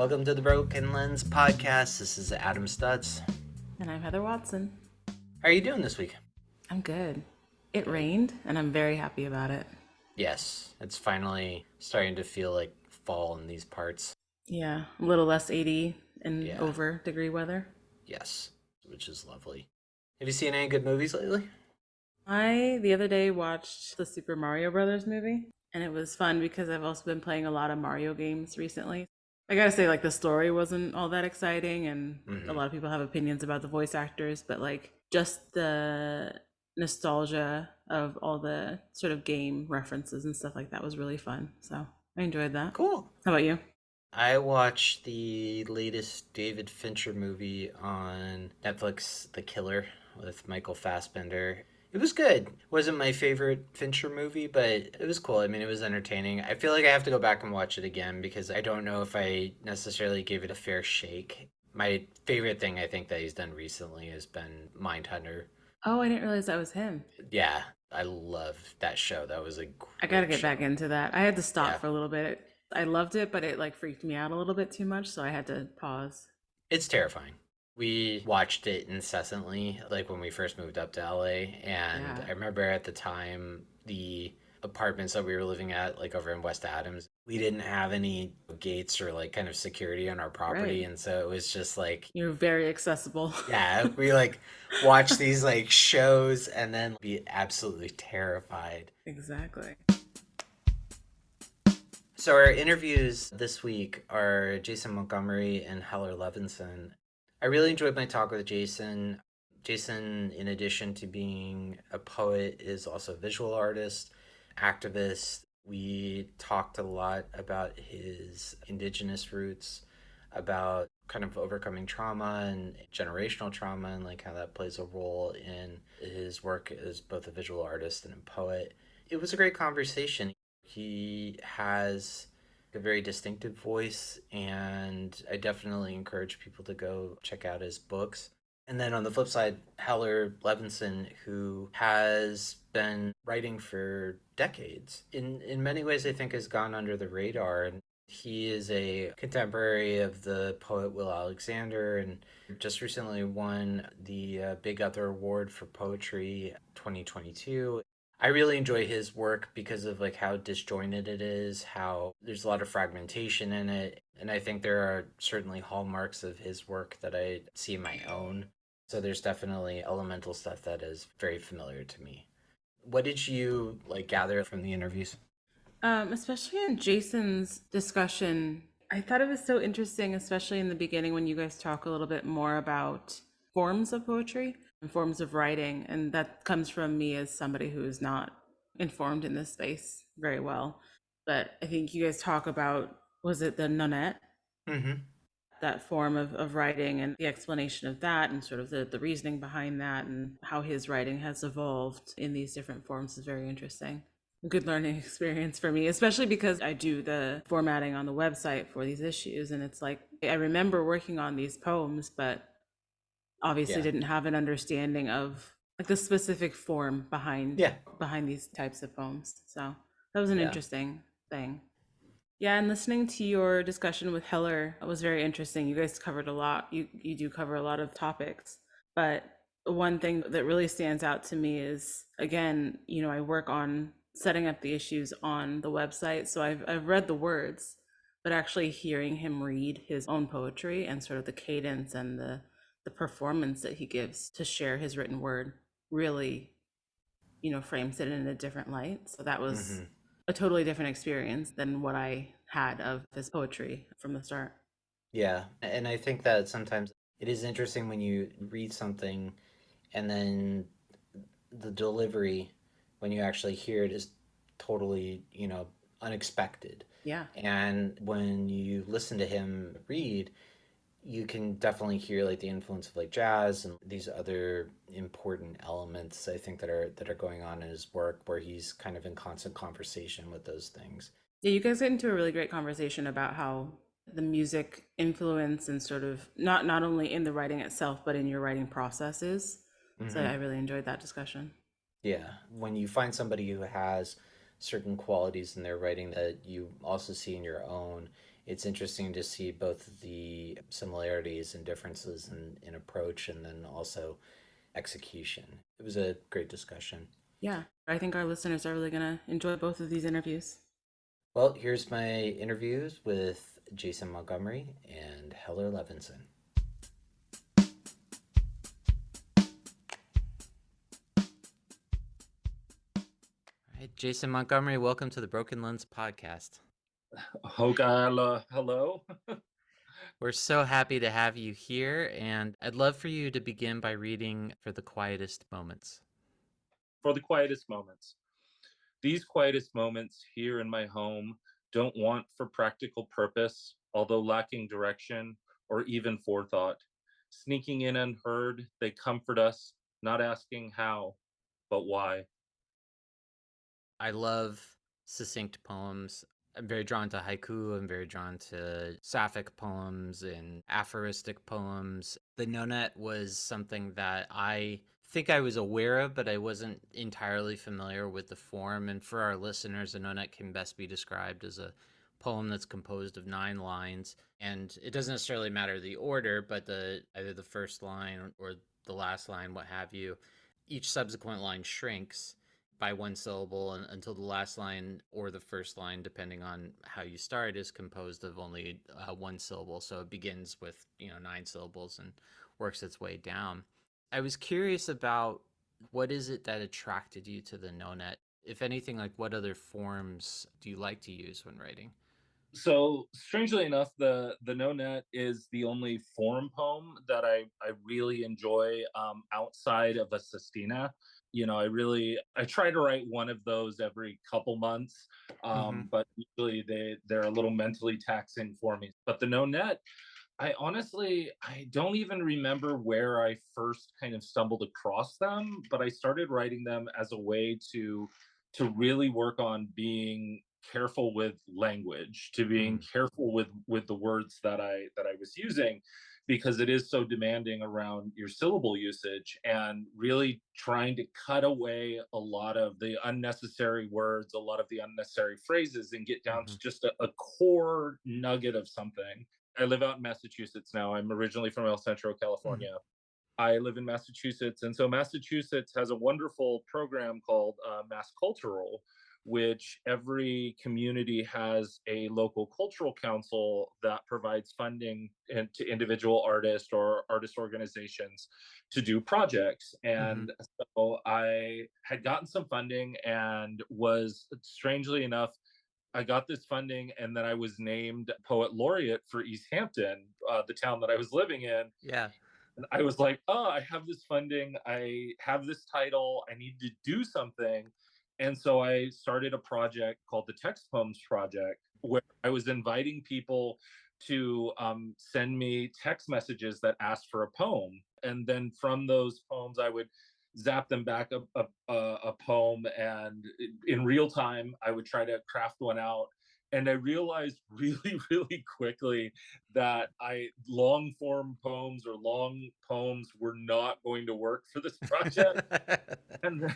Welcome to the Broken Lens Podcast. This is Adam Stutz. And I'm Heather Watson. How are you doing this week? I'm good. It rained, and I'm very happy about it. Yes, it's finally starting to feel like fall in these parts. Yeah, a little less 80 and over degree weather. Yes, which is lovely. Have you seen any good movies lately? I, the other day, watched the Super Mario Brothers movie, and it was fun because I've also been playing a lot of Mario games recently. I gotta say, like, the story wasn't all that exciting, and a lot of people have opinions about the voice actors, but, like, just the nostalgia of all the sort of game references and stuff like that was really fun. So I enjoyed that. Cool. How about you? I watched the latest David Fincher movie on Netflix, The Killer, with Michael Fassbender. It was good. Wasn't my favorite Fincher movie, but it was cool. I mean, it was entertaining. I feel like I have to go back and watch it again because I don't know if I necessarily gave it a fair shake. My favorite thing I think that he's done recently has been Mindhunter. Oh, I didn't realize that was him. Yeah, I love that show. That was a I gotta great get show. back into that. I had to stop Yeah. for a little bit. I loved it, but it like freaked me out a little bit too much, so I had to pause. It's terrifying. We watched it incessantly, like when we first moved up to LA. And Yeah. I remember at the time, the apartments that we were living at, like over in West Adams, we didn't have any gates or like kind of security on our property. Right. And so it was just like, You're very accessible. yeah, we like watch these like shows and then be absolutely terrified. Exactly. So our interviews this week are Jason Montgomery and Heller Levinson. I really enjoyed my talk with Jason. Jason, in addition to being a poet, is also a visual artist, activist. We talked a lot about his indigenous roots, about kind of overcoming trauma and generational trauma and like how that plays a role in his work as both a visual artist and a poet. It was a great conversation. He has a very distinctive voice, and I definitely encourage people to go check out his books. And then on the flip side, Heller Levinson, who has been writing for decades, in many ways I think has gone under the radar. And he is a contemporary of the poet Will Alexander and just recently won the Big Other Award for Poetry 2022. I really enjoy his work because of like how disjointed it is, how there's a lot of fragmentation in it, and I think there are certainly hallmarks of his work that I see in my own. So there's definitely elemental stuff that is very familiar to me. What did you like gather from the interviews? Especially in Jason's discussion, I thought it was so interesting, especially in the beginning when you guys talk a little bit more about forms of poetry and forms of writing. And that comes from me as somebody who is not informed in this space very well. But I think you guys talk about, was it the nonette? Mm-hmm. That form of writing and the explanation of that and sort of the reasoning behind that and how his writing has evolved in these different forms is very interesting. Good learning experience for me, especially because I do the formatting on the website for these issues. And it's like, I remember working on these poems, but obviously didn't have an understanding of like the specific form behind these types of poems. So that was an interesting thing. Yeah, and listening to your discussion with Heller was very interesting. You guys covered a lot. You do cover a lot of topics, but one thing that really stands out to me is, again, I work on setting up the issues on the website, so I've read the words, but actually hearing him read his own poetry and sort of the cadence and the performance that he gives to share his written word really, frames it in a different light. So that was a totally different experience than what I had of his poetry from the start. Yeah, and I think that sometimes it is interesting when you read something and then the delivery, when you actually hear it, is totally, unexpected. Yeah. And when you listen to him read, you can definitely hear like the influence of like jazz and these other important elements I think that are going on in his work where he's kind of in constant conversation with those things. Yeah, you guys get into a really great conversation about how the music influence and sort of not only in the writing itself but in your writing processes. So I really enjoyed that discussion. Yeah, when you find somebody who has certain qualities in their writing that you also see in your own, it's interesting to see both the similarities and differences in approach and then also execution. It was a great discussion. Yeah, I think our listeners are really going to enjoy both of these interviews. Well, here's my interviews with Jason Montgomery and Heller Levinson. All right, Jason Montgomery, welcome to the Broken Lens podcast. Hogala, hello. We're so happy to have you here, and I'd love for you to begin by reading For the Quietest Moments. For the quietest moments. These quietest moments here in my home don't want for practical purpose, although lacking direction or even forethought. Sneaking in unheard, they comfort us, not asking how, but why. I love succinct poems. I'm very drawn to haiku. I'm very drawn to sapphic poems and aphoristic poems. The nonet was something that I think I was aware of, but I wasn't entirely familiar with the form. And for our listeners, a nonet can best be described as a poem that's composed of 9 lines. And it doesn't necessarily matter the order, but either the first line or the last line, what have you. Each subsequent line shrinks by 1 syllable until the last line or the first line, depending on how you start, is composed of only 1 syllable. So it begins with 9 syllables and works its way down. I was curious about what is it that attracted you to the nonet? If anything, like what other forms do you like to use when writing? So strangely enough, the no net is the only form poem that I really enjoy outside of a sestina. I try to write one of those every couple months, Mm-hmm. but usually they're a little mentally taxing for me. But the no net, I don't even remember where I first kind of stumbled across them, but I started writing them as a way to really work on being careful with language, to being Mm-hmm. careful with the words that I was using, because it is so demanding around your syllable usage, and really trying to cut away a lot of the unnecessary words, a lot of the unnecessary phrases, and get down Mm-hmm. to just a core nugget of something. I live out in Massachusetts now. I'm originally from El Centro, Mm-hmm. California. I live in Massachusetts, and so Massachusetts has a wonderful program called Mass Cultural, which every community has a local cultural council that provides funding to individual artists or artist organizations to do projects. Mm-hmm. And so I had gotten some funding and was, strangely enough, I got this funding, and then I was named poet laureate for East Hampton, the town that I was living in. Yeah. And I was like, oh, I have this funding. I have this title. I need to do something. And so I started a project called the Text Poems Project, where I was inviting people to send me text messages that asked for a poem. And then from those poems, I would zap them back a poem. And in real time, I would try to craft one out. And I realized really, really quickly that I long form poems or long poems were not going to work for this project. And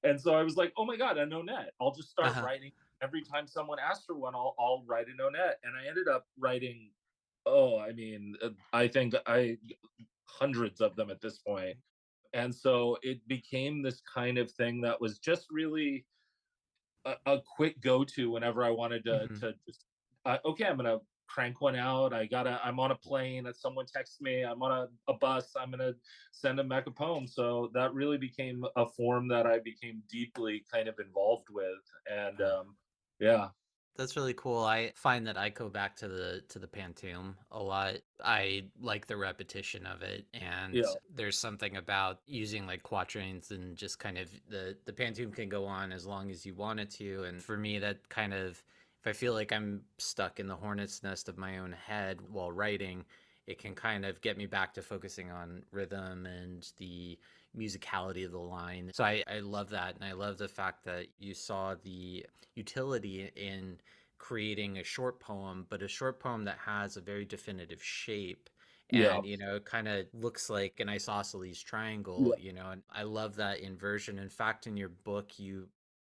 and so I was like, oh my God, a no net. I'll just start Uh-huh. writing every time someone asks for one, I'll write a no net. And I ended up writing, oh, I mean, I think I hundreds of them at this point. And so it became this kind of thing that was just really a quick go to whenever I wanted Mm-hmm. to just okay, I'm gonna crank one out. I'm on a plane. Someone texts me. I'm on a bus. I'm gonna send them back a poem. So that really became a form that I became deeply kind of involved with, and yeah, That's really cool. I find that I go back to the Pantheon a lot. I like the repetition of it, and yeah, there's something about using like quatrains and just kind of the Pantheon can go on as long as you want it to. And for me, that kind of if I feel like I'm stuck in the hornet's nest of my own head while writing, it can kind of get me back to focusing on rhythm and the musicality of the line. So I love that. And I love the fact that you saw the utility in creating a short poem, but a short poem that has a very definitive shape. yeah, And, it kind of looks like an isosceles yeah. triangle, and I love that inversion. In fact, in your book,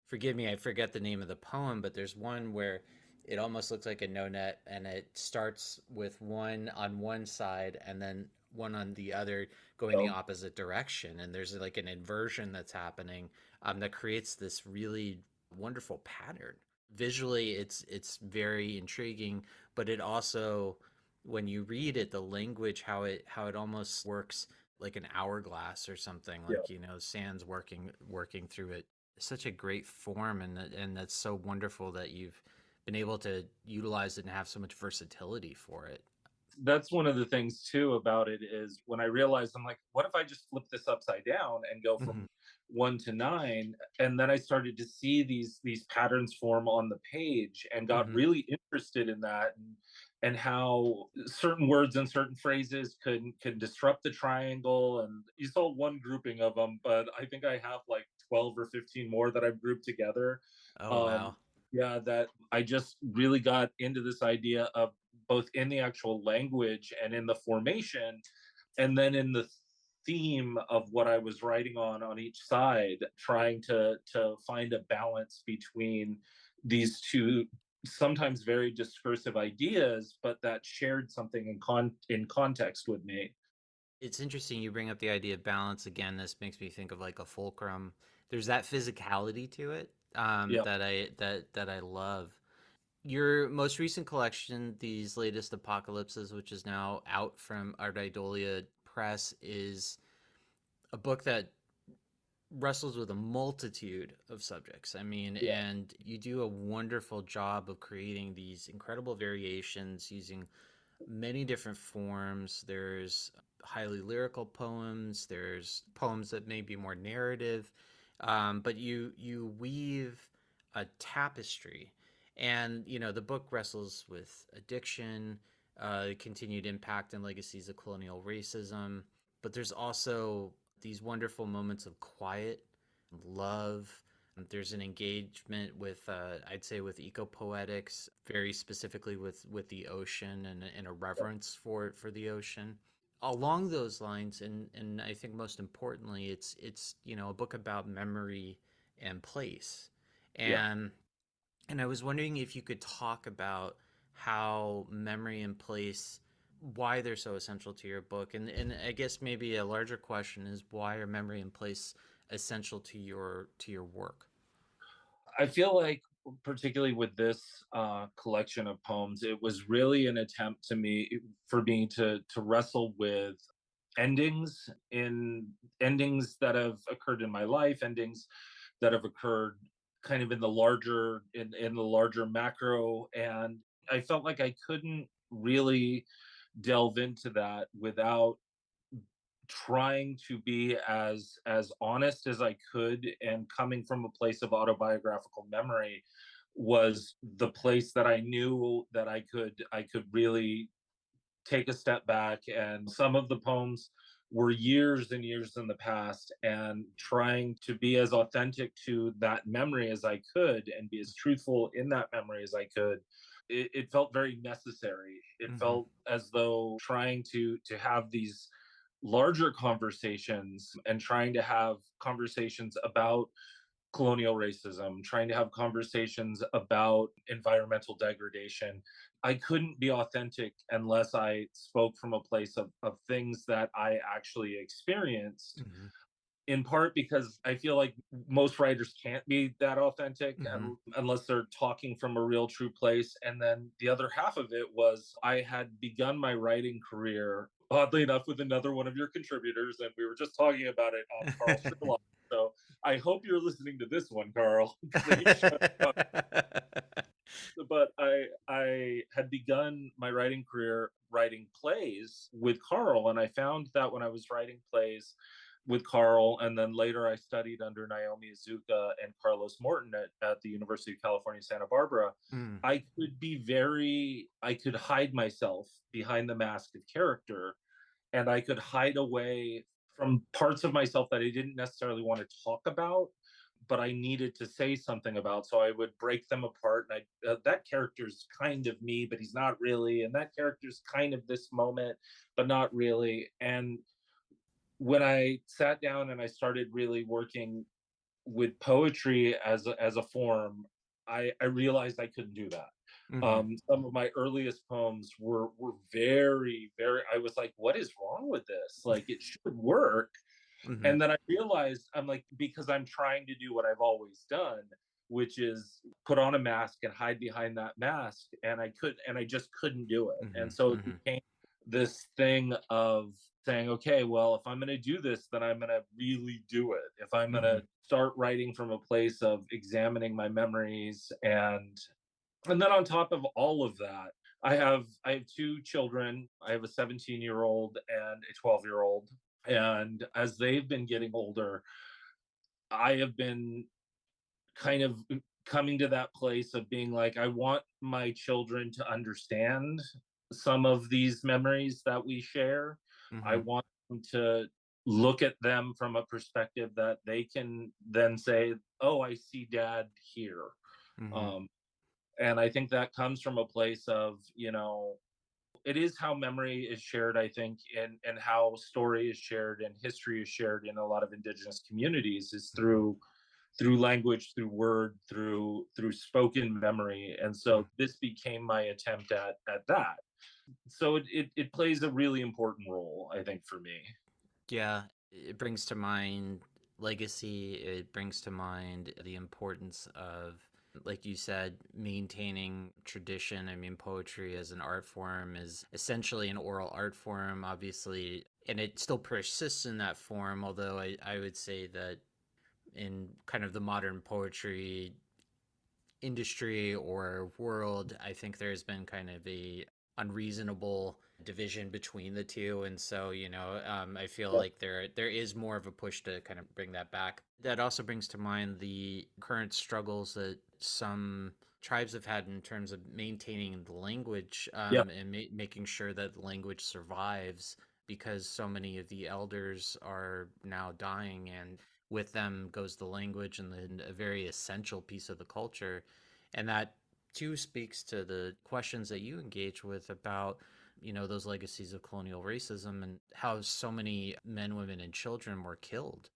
forgive me, I forget the name of the poem, but there's one where It almost looks like a no net, and it starts with one on one side and then one on the other going the So opposite direction. And there's like an inversion that's happening that creates this really wonderful pattern. Visually, it's very intriguing, but it also, when you read it, the language, how it almost works like an hourglass or something, yeah. like, sand's working through it. Such a great form, and that's so wonderful that you've been able to utilize it and have so much versatility for it. That's one of the things too about it is when I realized, I'm like, what if I just flip this upside down and go from Mm-hmm. 1 to 9? And then I started to see these patterns form on the page and got Mm-hmm. really interested in that, and how certain words and certain phrases can disrupt the triangle. And you saw one grouping of them, but I think I have like 12 or 15 more that I've grouped together. Oh um wow. yeah, that I just really got into this idea of both in the actual language and in the formation, and then in the theme of what I was writing on each side, trying to find a balance between these two sometimes very discursive ideas, but that shared something in context with me. It's interesting you bring up the idea of balance again. This makes me think of like a fulcrum. There's that physicality to it, Yeah, that I love. Your most recent collection, these latest apocalypses, which is now out from Art Idolia Press, is a book that wrestles with a multitude of subjects. I mean, yeah, and you do a wonderful job of creating these incredible variations using many different forms. There's highly lyrical poems. There's poems that may be more narrative, but you weave a tapestry, and the book wrestles with addiction, continued impact and legacies of colonial racism. But there's also these wonderful moments of quiet, love. There's an engagement with, I'd say, with eco-poetics, very specifically with the ocean, and a reverence for the ocean. Along those lines, and I think most importantly, it's a book about memory and place, yeah. and I was wondering if you could talk about how memory and place, why they're so essential to your book. And I guess maybe a larger question is, why are memory and place essential to your work? I feel like, particularly with this collection of poems, it was really an attempt for me to wrestle with endings in endings that have occurred in my life, endings that have occurred kind of in the larger macro. And I felt like I couldn't really delve into that without trying to be as honest as I could, and coming from a place of autobiographical memory was the place that I knew that I could really take a step back. And some of the poems were years and years in the past, and trying to be as authentic to that memory as I could and be as truthful in that memory as I could. It felt very necessary. It Mm-hmm. felt as though trying to have these larger conversations, and trying to have conversations about colonial racism, trying to have conversations about environmental degradation. I couldn't be authentic unless I spoke from a place of things that I actually experienced, Mm-hmm. in part because I feel like most writers can't be that authentic Mm-hmm. unless they're talking from a real true place. And then the other half of it was, I had begun my writing career, oddly enough, with another one of your contributors, and we were just talking about it, Carl Sherlock. So I hope you're listening to this one, Carl, because he showed up. But I had begun my writing career writing plays with Carl, and I found that when I was writing plays with Carl, and then later I studied under Naomi Azuka and Carlos Morton at the University of California, Santa Barbara, Mm. I could hide myself behind the mask of character, and I could hide away from parts of myself that I didn't necessarily want to talk about, but I needed to say something about. So I would break them apart, and that character's kind of me, but he's not really, and that character's kind of this moment, but not really. And when I sat down and I started really working with poetry as a form, I realized I couldn't do that. Mm-hmm. Some of my earliest poems were very, very. I was like, "What is wrong with this? Like, it should work." Mm-hmm. And then I realized I'm like, because I'm trying to do what I've always done, which is put on a mask and hide behind that mask. And I just couldn't do it. Mm-hmm. And so it Mm-hmm. became this thing of saying, okay, well, if I'm going to do this, then I'm going to really do it. If I'm going Mm-hmm. to start writing from a place of examining my memories, and then on top of all of that, I have two children. I have a 17-year-old and a 12-year-old. And as they've been getting older, I have been kind of coming to that place of being like, I want my children to understand some of these memories that we share. I Mm-hmm. want them to look at them from a perspective that they can then say, oh, I see dad here. Mm-hmm. Um, and I think that comes from a place of, it is how memory is shared, I think, and how story is shared and history is shared in a lot of indigenous communities is Mm-hmm. through language, through word, through spoken memory. And Mm-hmm. so this became my attempt at that. So it plays a really important role, I think, for me. Yeah, it brings to mind legacy. It brings to mind the importance of, like you said, maintaining tradition. I mean, poetry as an art form is essentially an oral art form, obviously, and it still persists in that form, although I would say that in kind of the modern poetry industry or world, I think there's been kind of a unreasonable division between the two, and so I feel Yeah. like there is more of a push to kind of bring that back. That also brings to mind the current struggles that some tribes have had in terms of maintaining the language, Yeah. and making sure that the language survives because so many of the elders are now dying, and with them goes the language and then a very essential piece of the culture. And that too speaks to the questions that you engage with about those legacies of colonial racism and how so many men, women, and children were killed,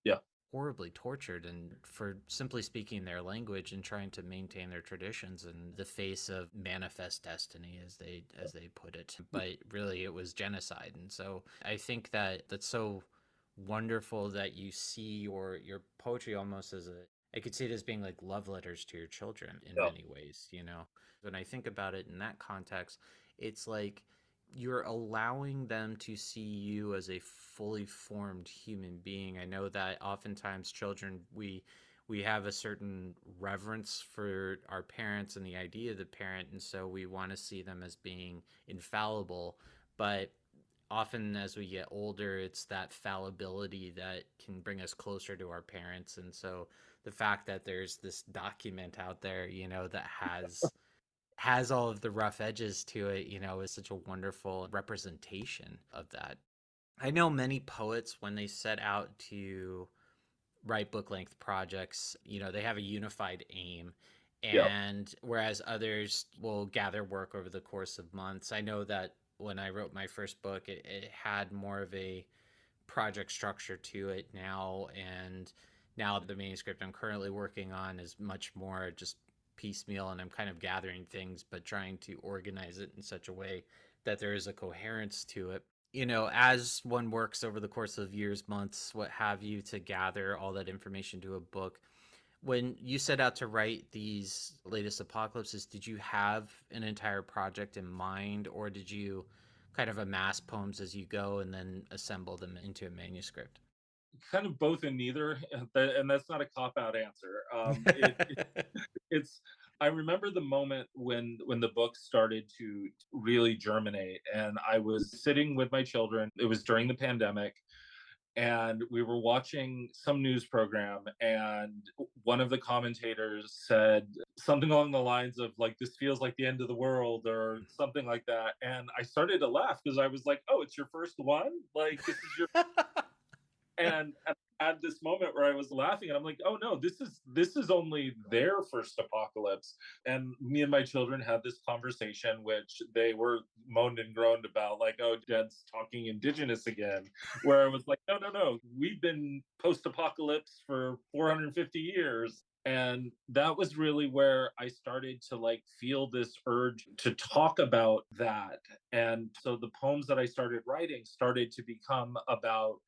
Yeah. horribly tortured, and for simply speaking their language and trying to maintain their traditions in the face of manifest destiny, as they put it. But really it was genocide. And so I think that that's so wonderful that you see your poetry almost as a, I could see it as being like love letters to your children in Yeah. many ways. When I think about it in that context, it's like you're allowing them to see you as a fully formed human being. I know that oftentimes children, we have a certain reverence for our parents and the idea of the parent, and so we want to see them as being infallible. But often as we get older, it's that fallibility that can bring us closer to our parents. And so the fact that there's this document out there, that has all of the rough edges to it, is such a wonderful representation of that. I know many poets, when they set out to write book length projects, they have a unified aim. Yeah. And whereas others will gather work over the course of months, I know that when I wrote my first book, it had more of a project structure to it now. And now the manuscript I'm currently working on is much more just piecemeal, and I'm kind of gathering things, but trying to organize it in such a way that there is a coherence to it. As one works over the course of years, months, what have you, to gather all that information to a book, when you set out to write these latest apocalypses, did you have an entire project in mind, or did you kind of amass poems as you go and then assemble them into a manuscript? Kind of both and neither, and that's not a cop out answer. It's I remember the moment when the book started to really germinate, and I was sitting with my children. It was during the pandemic, and we were watching some news program, and one of the commentators said something along the lines of like, this feels like the end of the world or something like that. And I started to laugh because I was like, oh, it's your first one, like this is your. And I had this moment where I was laughing, and I'm like, oh no, this is only their first apocalypse. And me and my children had this conversation, which they were moaned and groaned about, like, oh, dad's talking indigenous again. Where I was like, no, no, no, we've been post-apocalypse for 450 years. And that was really where I started to like feel this urge to talk about that. And so the poems that I started writing started to become about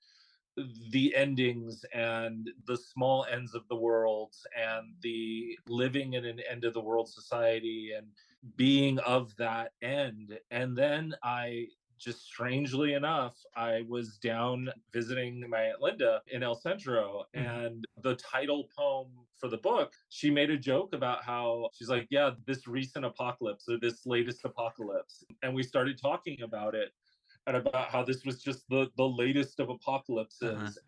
the endings and the small ends of the world and the living in an end of the world society and being of that end. And then I just strangely enough, I was down visiting my Aunt Linda in El Centro, Mhm. and the title poem for the book, she made a joke about how she's like, yeah, this recent apocalypse or this latest apocalypse. And we started talking about it and about how this was just the latest of Uh-huh. apocalypses.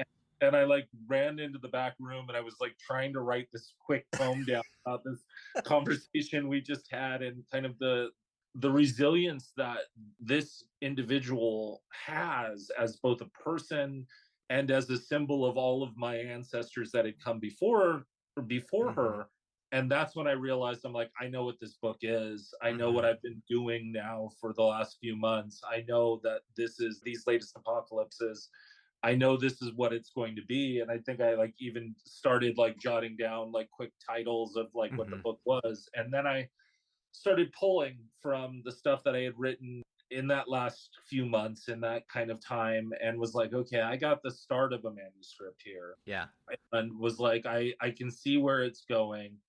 And I like ran into the back room and I was like trying to write this quick poem down about this conversation we just had and kind of the resilience that this individual has as both a person and as a symbol of all of my ancestors that had come before Mhm. her. And that's when I realized, I'm like, I know what this book is. I know what Mhm. I've been doing now for the last few months. I know that this is these latest apocalypses. I know this is what it's going to be. And I think I like even started like jotting down like quick titles of like what the Mhm. book was. And then I started pulling from the stuff that I had written in that last few months in that kind of time and was like, okay, I got the start of a manuscript here, Yeah. and was like, I can see where it's going.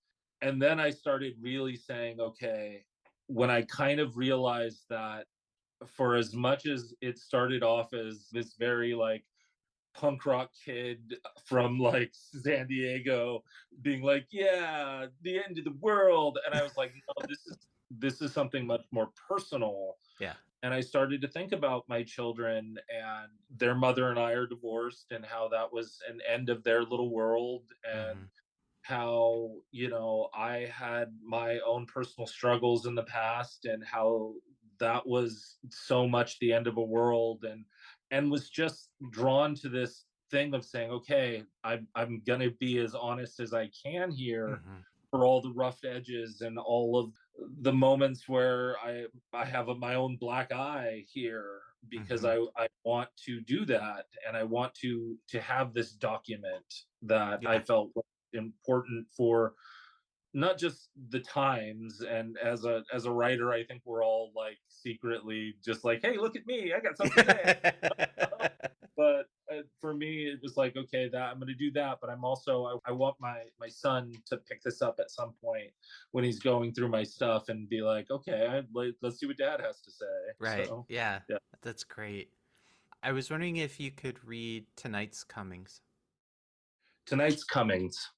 And then I started really saying, okay, when I kind of realized that for as much as it started off as this very like punk rock kid from like San Diego being like, yeah, the end of the world. And I was like, no, this is something much more personal. Yeah. And I started to think about my children, and their mother and I are divorced, and how that was an end of their little world, and Mhm. how, I had my own personal struggles in the past, and how that was so much the end of a world, and was just drawn to this thing of saying, okay, I'm gonna be as honest as I can here Mhm. for all the rough edges and all of the moments where I have my own black eye here, because Mhm. I want to do that, and I want to have this document that I Yeah. felt was important for not just the times. And as a writer, I think we're all like secretly just like, hey, look at me, I got something to say. But for me, it was like, okay, that I'm going to do that, but I'm also I want my son to pick this up at some point when he's going through my stuff and be like, okay, let's see what Dad has to say. Right. So Yeah. yeah, That's great. I was wondering if you could read tonight's comings. tonight's comings.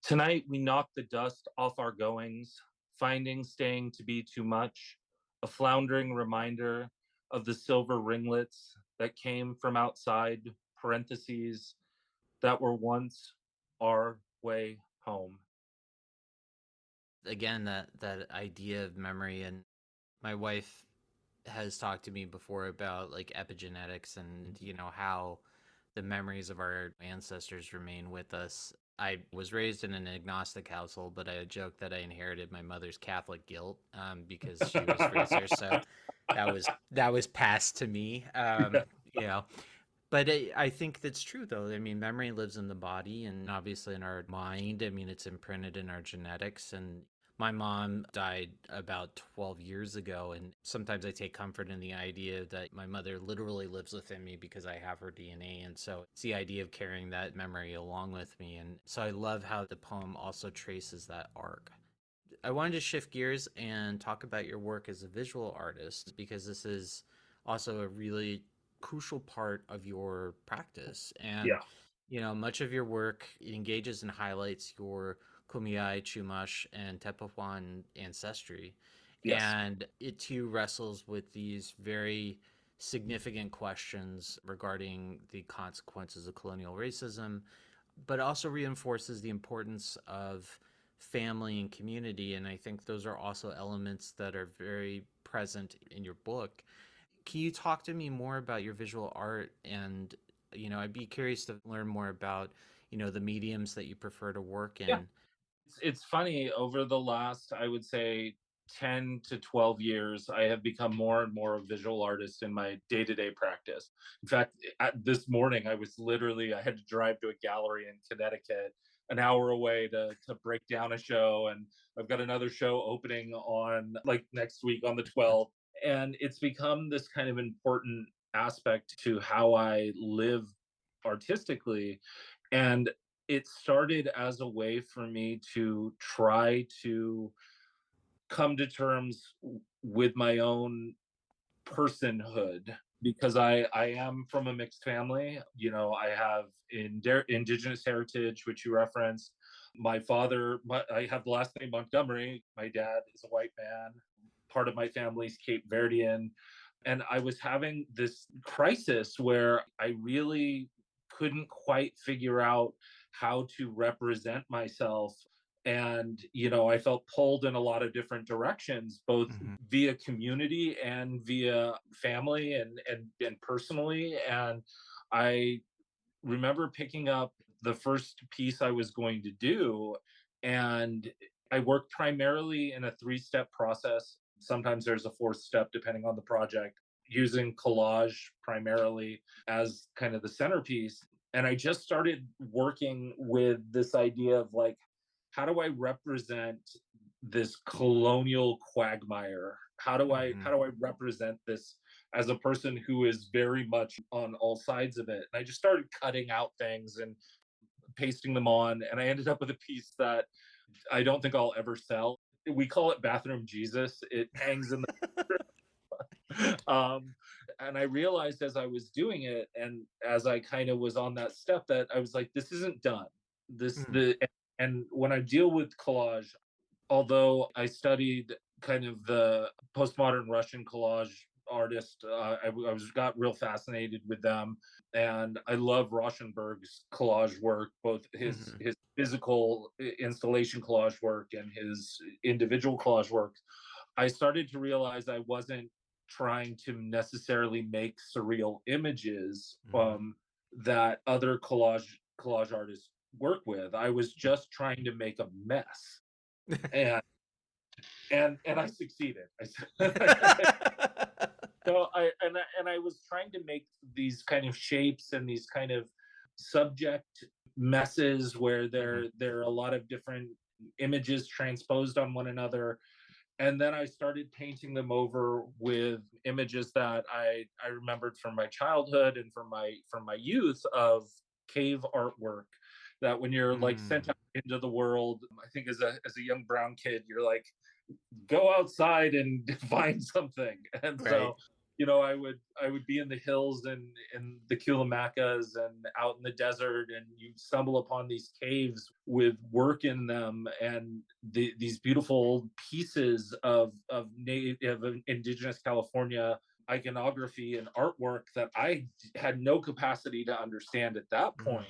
Tonight we knock the dust off our goings, finding staying to be too much, a floundering reminder of the silver ringlets that came from outside parentheses that were once our way home. Again, that idea of memory, and my wife has talked to me before about like epigenetics and how the memories of our ancestors remain with us. I was raised in an agnostic household, but I joke that I inherited my mother's Catholic guilt because she was raised there. So that was passed to me. You know, but I think that's true, though. I mean, memory lives in the body and obviously in our mind. I mean, it's imprinted in our genetics. And my mom died about 12 years ago. And sometimes I take comfort in the idea that my mother literally lives within me because I have her DNA. And so it's the idea of carrying that memory along with me. And so I love how the poem also traces that arc. I wanted to shift gears and talk about your work as a visual artist because this is also a really crucial part of your practice. And, Yeah. much of your work engages and highlights your Kumeyaay, Chumash, and Tepehuan ancestry. Yes. And it too wrestles with these very significant questions regarding the consequences of colonial racism, but also reinforces the importance of family and community. And I think those are also elements that are very present in your book. Can you talk to me more about your visual art? And, I'd be curious to learn more about, the mediums that you prefer to work Yeah. in. It's funny, over the last, I would say, 10 to 12 years, I have become more and more a visual artist in my day-to-day practice. In fact, this morning I had to drive to a gallery in Connecticut an hour away to break down a show. And I've got another show opening on like next week on the 12th. And it's become this kind of important aspect to how I live artistically. And it started as a way for me to try to come to terms with my own personhood, because I am from a mixed family. You know, I have indigenous heritage, which you referenced. I have the last name Montgomery. My dad is a white man. Part of my family's Cape Verdean. And I was having this crisis where I really couldn't quite figure out how to represent myself. And, you know, I felt pulled in a lot of different directions, both via community and via family and personally. And I remember picking up the first piece I was going to do, and I worked primarily in a 3-step process. Sometimes there's a 4th step, depending on the project, using collage primarily as kind of the centerpiece. And I just started working with this idea of like, how do I represent this colonial quagmire? How do I represent this as a person who is very much on all sides of it? And I just started cutting out things and pasting them on, and I ended up with a piece that I don't think I'll ever sell. We call it Bathroom Jesus. It hangs in the and I realized as I was doing it, and as I kind of was on that step, that I was like, this isn't done. And when I deal with collage, although I studied kind of the postmodern Russian collage artist, I got real fascinated with them, and I love Rauschenberg's collage work, both his physical installation collage work and his individual collage work. I started to realize I wasn't trying to necessarily make surreal images that other collage artists work with. I was just trying to make a mess. and I succeeded. So I was trying to make these kind of shapes and these kind of subject messes where there are a lot of different images transposed on one another. And then I started painting them over with images that I remembered from my childhood and from my youth, of cave artwork, that when you're like sent out into the world, I think as a young brown kid, you're like, go outside and find something. And so, you know, I would be in the hills and in the Culamacas and out in the desert, and you stumble upon these caves with work in them, and these beautiful pieces of native indigenous California iconography and artwork that I had no capacity to understand at that point.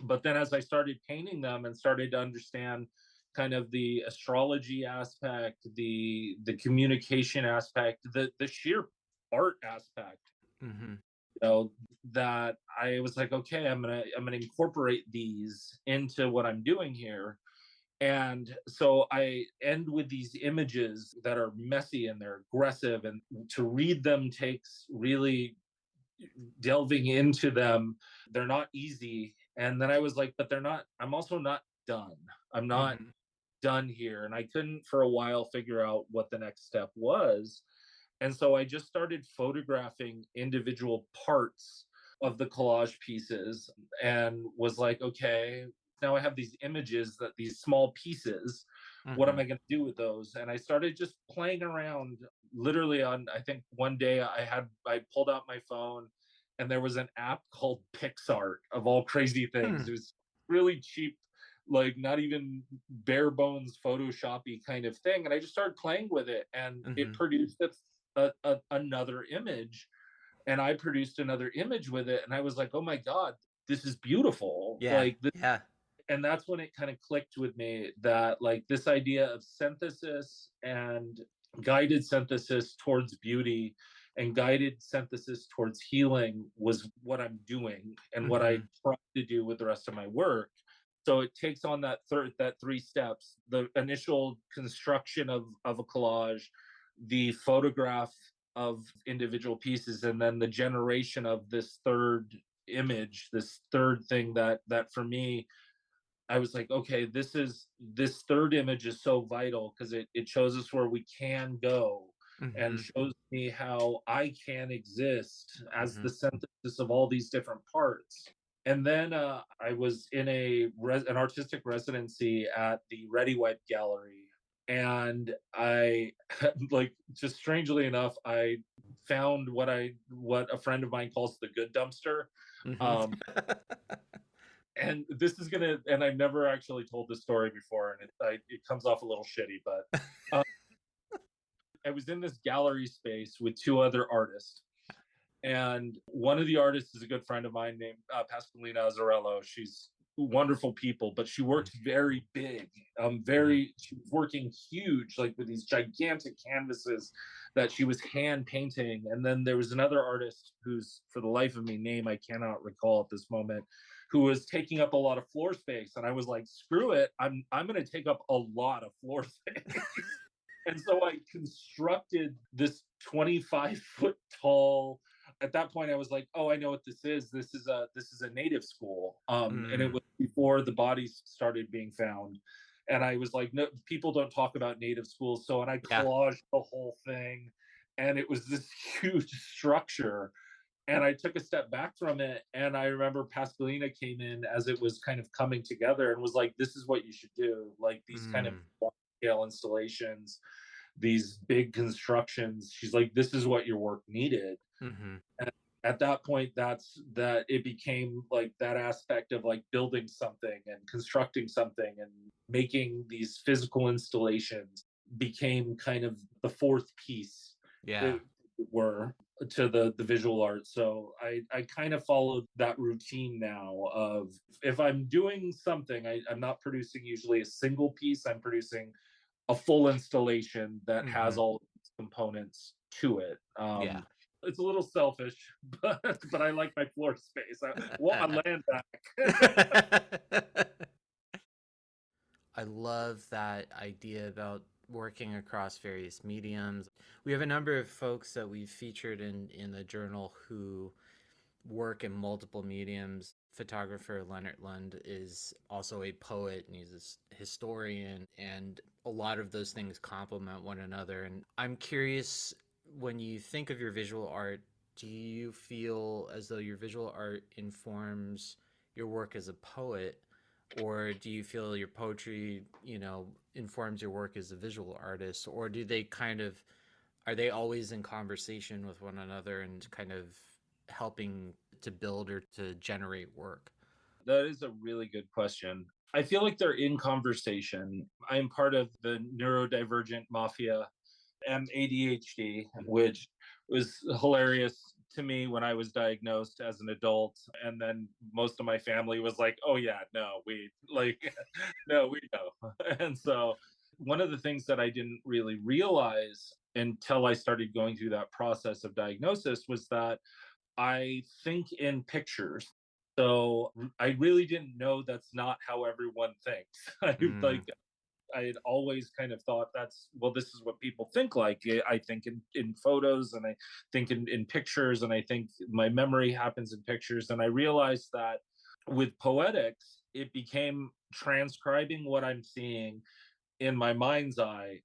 But then as I started painting them and started to understand kind of the astrology aspect, the communication aspect, the sheer art aspect, you know, that I was like, okay, I'm gonna incorporate these into what I'm doing here. And so I end with these images that are messy and they're aggressive, and to read them takes really delving into them. They're not easy. And then I was like, but I'm also not done. I'm not done here. And I couldn't for a while figure out what the next step was. And so I just started photographing individual parts of the collage pieces, and was like, okay, now I have these images, that these small pieces, what am I going to do with those? And I started just playing around. Literally, on, I think one day I pulled out my phone, and there was an app called PixArt, of all crazy things. It was really cheap, like not even bare bones Photoshoppy kind of thing. And I just started playing with it, and it produced another image, and I produced another image with it. And I was like, oh my God, this is beautiful. And that's when it kind of clicked with me, that like this idea of synthesis and guided synthesis towards beauty and guided synthesis towards healing was what I'm doing, and what I try to do with the rest of my work. So it takes on that 3 steps: the initial construction of a collage, the photograph of individual pieces, and then the generation of this third image, this third thing that for me I was like, okay, this third image is so vital because it shows us where we can go and Mhm. shows me how I can exist as the Mhm. synthesis of all these different parts. And then I was in an artistic residency at the Ready Wipe Gallery, and I like, just strangely enough, I found what a friend of mine calls the good dumpster. Mhm. Um, and this is gonna, and I've never actually told this story before, and it comes off a little shitty, but uh, I was in this gallery space with two other artists, and one of the artists is a good friend of mine named Pascalina Azzarello. She's wonderful people, but she works very big. Mhm. She was working huge, like with these gigantic canvases that she was hand painting. And then there was another artist whose, for the life of me, name I cannot recall at this moment, who was taking up a lot of floor space. And I was like, screw it, I'm going to take up a lot of floor space. And so I constructed this 25-foot tall. At that point, I was like, "Oh, I know what this is. This is a native school." And it Mm. was before the bodies started being found. And I was like, "No, people don't talk about native schools." So, and I Yeah. collaged the whole thing, and it was this huge structure. And I took a step back from it, and I remember Pascalina came in as it was kind of coming together and was like, "This is what you should do. Like these kind of Mm. scale installations, these big constructions." She's like, "This is what your work needed." Mhm. And at that point, that it became like that aspect of like building something and constructing something and making these physical installations became kind of the fourth piece, Yeah. it were, to the visual art. So I kind of followed that routine now of, if I'm doing something, I'm not producing usually a single piece, I'm producing a full installation that has Mhm. all its components to it. Yeah. It's a little selfish, but I like my floor space. I want my land back. I love that idea about working across various mediums. We have a number of folks that we've featured in the journal who work in multiple mediums. Photographer Leonard Lund is also a poet and he's a historian, and a lot of those things complement one another. And I'm curious, when you think of your visual art, do you feel as though your visual art informs your work as a poet, or do you feel your poetry, informs your work as a visual artist, or do they kind of, are they always in conversation with one another and kind of helping to build or to generate work? That is a really good question. I feel like they're in conversation. I'm part of the neurodivergent mafia, and ADHD, which was hilarious to me when I was diagnosed as an adult. And then most of my family was like, "Oh yeah, no, we like, no, we know." And so one of the things that I didn't really realize until I started going through that process of diagnosis was that I think in pictures. So I really didn't know that's not how everyone thinks. Mm, I had always kind of thought that's, well, this is what people think like. I think in photos, and I think in pictures, and I think my memory happens in pictures. And I realized that with poetics, it became transcribing what I'm seeing in my mind's eye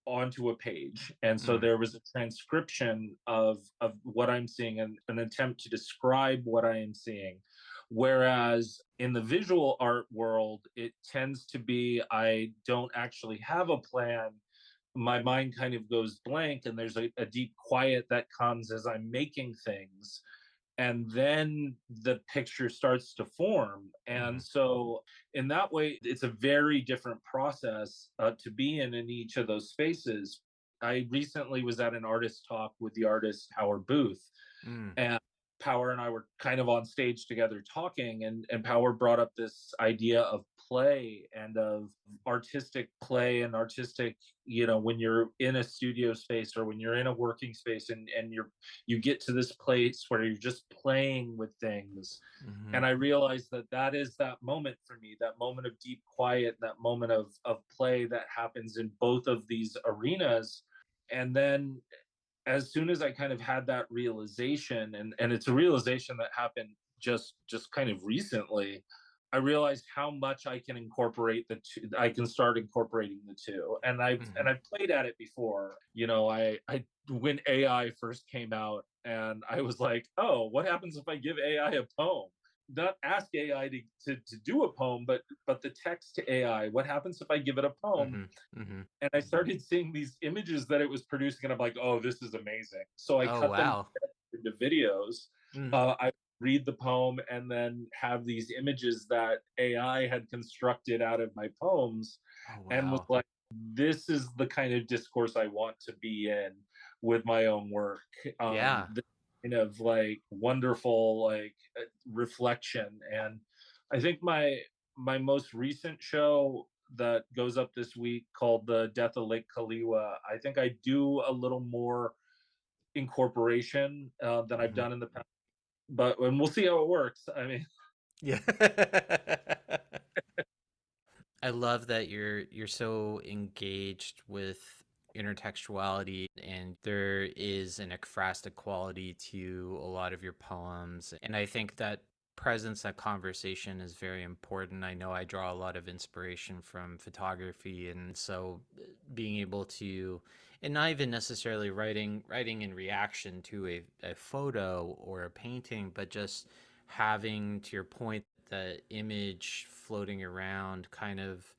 onto a page. And so mm, there was a transcription of what I'm seeing, and an attempt to describe what I am seeing. Whereas in the visual art world, it tends to be, I don't actually have a plan. My mind kind of goes blank, and there's a deep quiet that comes as I'm making things, and then the picture starts to form. And mm, so in that way, it's a very different process to be in each of those spaces. I recently was at an artist talk with the artist Howard Booth, mm, and Power and I were kind of on stage together talking, and Power brought up this idea of play and of artistic play and artistic, when you're in a studio space or when you're in a working space, and you get to this place where you're just playing with things. mm, And I realized that is that moment for me, that moment of deep quiet, that moment of play that happens in both of these arenas. And then as soon as I kind of had that realization, and it's a realization that happened just kind of recently, I realized how much I can incorporate the two. I can start incorporating the two, and I've played at it before. I when AI first came out, and I was like, oh, what happens if I give AI a poem? Not ask AI to do a poem, but the text to AI. What happens if I give it a poem? And I started seeing these images that it was producing, and I'm like, oh, this is amazing. So I Oh, cut them wow. into videos. I read the poem and then have these images that AI had constructed out of my poems, Oh, and was wow. like, this is the kind of discourse I want to be in with my own work. Yeah. This kind of like wonderful reflection. And I think my most recent show that goes up this week, called The Death of Lake Kaliwa, I think I do a little more incorporation than I've done in the past. But and we'll see how it works. I mean, Yeah. I love that you're so engaged with intertextuality, and there is an ekphrastic quality to a lot of your poems. And I think that presence, that conversation is very important. I know I draw a lot of inspiration from photography, and so being able to, and not even necessarily writing in reaction to a photo or a painting, but just having, to your point, the image floating around kind of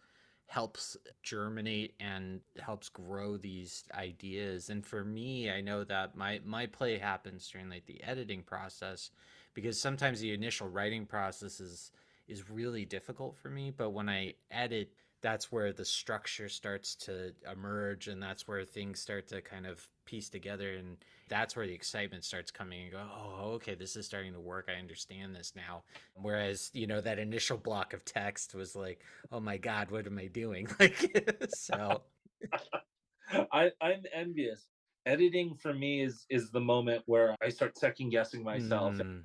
helps germinate and helps grow these ideas. And for me, I know that my play happens during like the editing process, because sometimes the initial writing process is really difficult for me, but when I edit, that's where the structure starts to emerge, and that's where things start to kind of piece together, and that's where the excitement starts coming and go, oh, okay, this is starting to work, I understand this now. Whereas, that initial block of text was like, oh my god, what am I doing? Like, so I'm envious. Editing for me is the moment where I start second guessing myself. mm,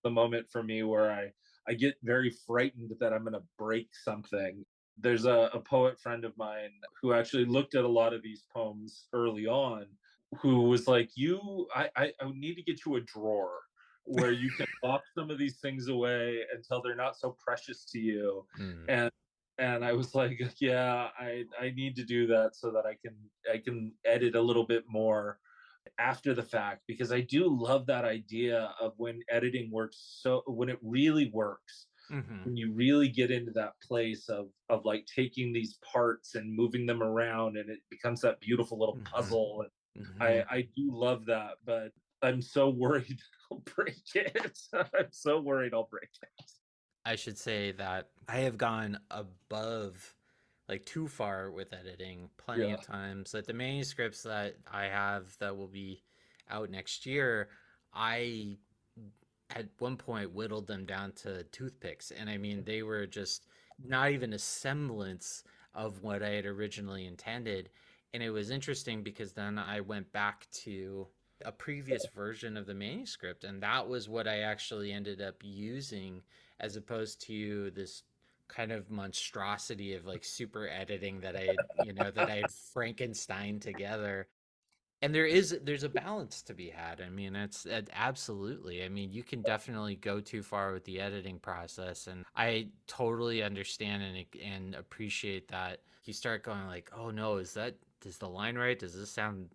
The moment for me where I get very frightened that I'm going to break something. There's a poet friend of mine who actually looked at a lot of these poems early on, who was like, I need to get you a drawer where you can lock some of these things away until they're not so precious to you. mm, And I was like, yeah, I need to do that so that I can edit a little bit more after the fact, because I do love that idea of when editing works, so when it really works, mm-hmm, when you really get into that place of like taking these parts and moving them around, and it becomes that beautiful little mm-hmm, puzzle. And mm-hmm. I do love that, but I'm so worried I'll break it. I'm so worried I'll break it. I should say that I have gone above, like too far with editing plenty Yeah. of times. Like the manuscripts that I have that will be out next year, I at one point whittled them down to toothpicks. And I mean, they were just not even a semblance of what I had originally intended. And it was interesting because then I went back to a previous version of the manuscript, and that was what I actually ended up using, as opposed to this kind of monstrosity of like super editing that I had Frankenstein together. And there's a balance to be had. I mean, absolutely. I mean, you can definitely go too far with the editing process, and I totally understand and appreciate that. You start going like, oh no, is the line right? Does this sound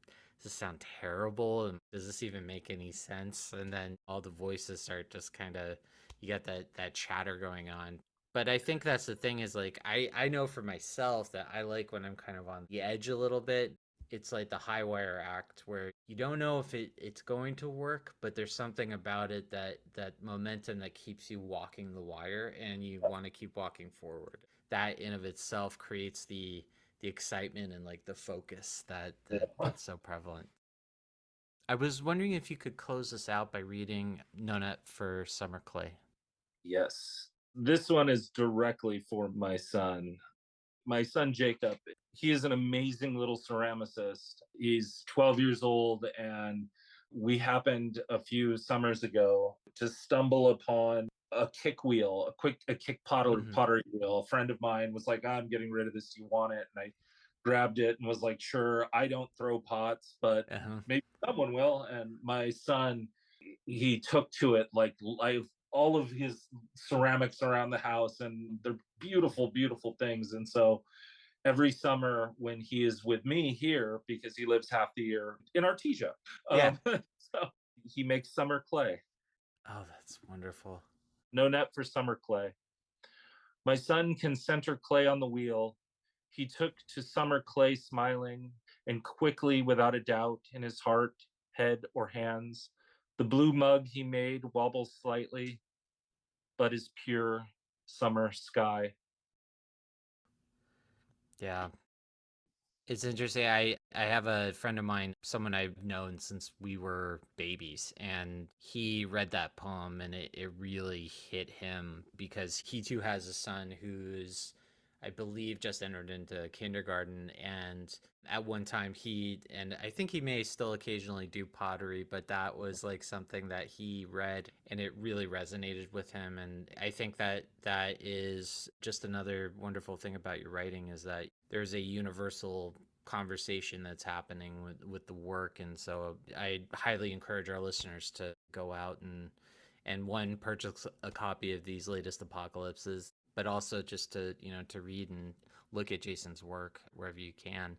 terrible? And does this even make any sense? And then all the voices start just kind of, you got that chatter going on. But I think that's the thing, is like I know for myself that I like when I'm kind of on the edge a little bit. It's like the high wire act where you don't know if it's going to work, but there's something about it, that momentum that keeps you walking the wire, and you want to keep walking forward. That in of itself creates the excitement and like the focus that's so prevalent. I was wondering if you could close us out by reading Nonette for Summer Clay. Yes. This one is directly for my son. My son Jacob, he is an amazing little ceramicist. He's 12 years old, and we happened a few summers ago to stumble upon a kick wheel, a kick Mm-hmm. pottery wheel. A friend of mine was like, I'm getting rid of this. Do you want it? And I grabbed it and was like, sure. I don't throw pots, but Uh-huh. maybe someone will. And my son, he took to it like life, all of his ceramics around the house, and they're beautiful, beautiful things. And so every summer when he is with me here, because he lives half the year in Artesia, Yeah. so he makes summer clay. Oh, that's wonderful. No net for summer clay. My son can center clay on the wheel. He took to summer clay smiling, and quickly, without a doubt, in his heart, head, or hands, the blue mug he made wobbles slightly, but is pure summer sky. Yeah. It's interesting. I have a friend of mine, someone I've known since we were babies, and he read that poem and it really hit him because he too has a son who's, I believe, just entered into kindergarten. And at one time and I think he may still occasionally do pottery, but that was like something that he read and it really resonated with him. And I think that that is just another wonderful thing about your writing is that there's a universal conversation that's happening with the work. And so I highly encourage our listeners to go out and one, purchase a copy of these latest apocalypses, but also just to, to read and look at Jason's work wherever you can.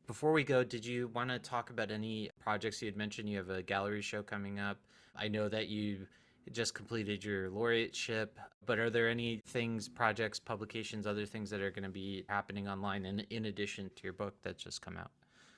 Before we go, did you want to talk about any projects? You had mentioned you have a gallery show coming up. I know that you just completed your laureateship, but are there any things, projects, publications, other things that are going to be happening online in addition to your book that's just come out?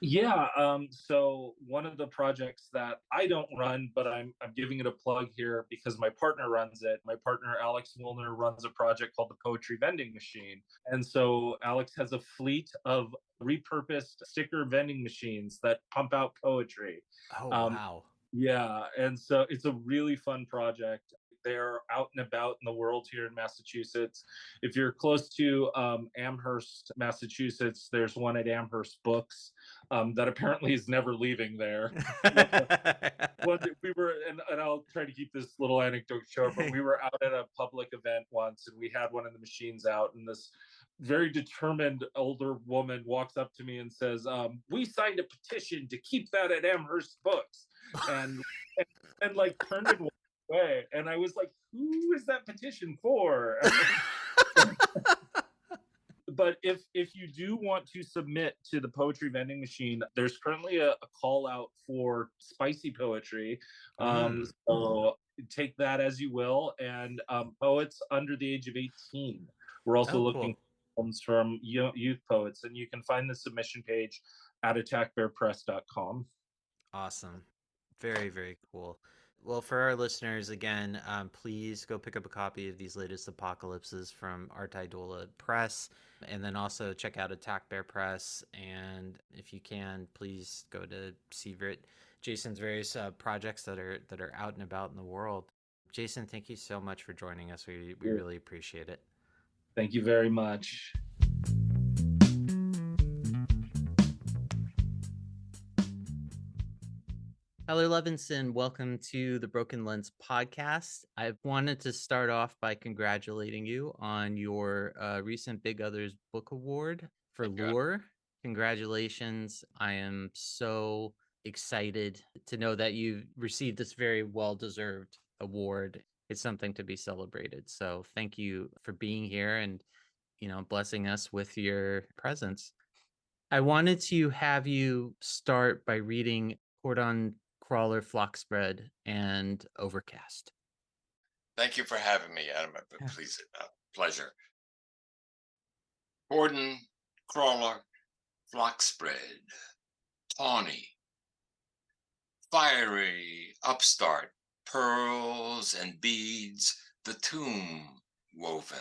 Yeah, so one of the projects that I don't run, but I'm giving it a plug here because my partner runs it. My partner Alex Wilner runs a project called the Poetry Vending Machine. And so Alex has a fleet of repurposed sticker vending machines that pump out poetry. Oh, Um, wow. yeah, and so it's a really fun project. They're out and about in the world here in Massachusetts. If you're close to Amherst, Massachusetts, there's one at Amherst Books that apparently is never leaving there. We were, and I'll try to keep this little anecdote short, but we were out at a public event once, and we had one of the machines out, and this very determined older woman walks up to me and says, "We signed a petition to keep that at Amherst Books," and and like turned and walked away, and I was like, "Who is that petition for?" But if you do want to submit to the Poetry Vending Machine, there's currently a call out for spicy poetry. So take that as you will. And poets under the age of 18. We're also Oh, looking cool. for poems from youth poets, and you can find the submission page at attackbearpress.com. Awesome. Very, very cool. Well, for our listeners, again, please go pick up a copy of these latest apocalypses from Art Santora Press, and then also check out Attack Bear Press. And if you can, please go to see Jason's various projects that are out and about in the world. Jason, thank you so much for joining us. We really appreciate it. Thank you very much. Heller Levinson, welcome to the Broken Lens podcast. I wanted to start off by congratulating you on your recent Big Others Book Award for Lure. Congratulations. I am so excited to know that you received this very well-deserved award. It's something to be celebrated. So thank you for being here and, blessing us with your presence. I wanted to have you start by reading Cordon Crawler, Flock Spread, and Overcast. Thank you for having me, Adam. Please, pleasure. Cordon Crawler, Flock Spread, tawny, fiery upstart, pearls and beads, the tomb woven,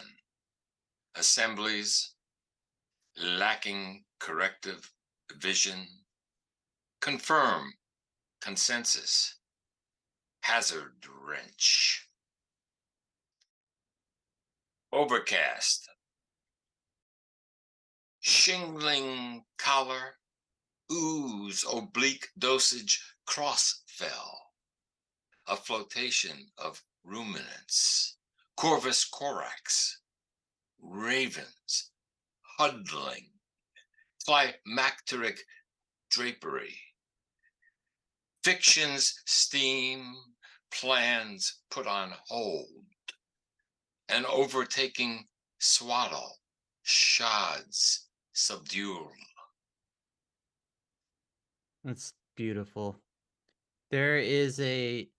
assemblies, lacking corrective vision, confirm consensus, hazard wrench. Overcast, shingling collar, ooze, oblique dosage, cross fell, a flotation of ruminants, corvus corax, ravens, huddling, climacteric drapery, fiction's steam, plans put on hold, and overtaking swaddle, shods, subdue. That's beautiful. There is a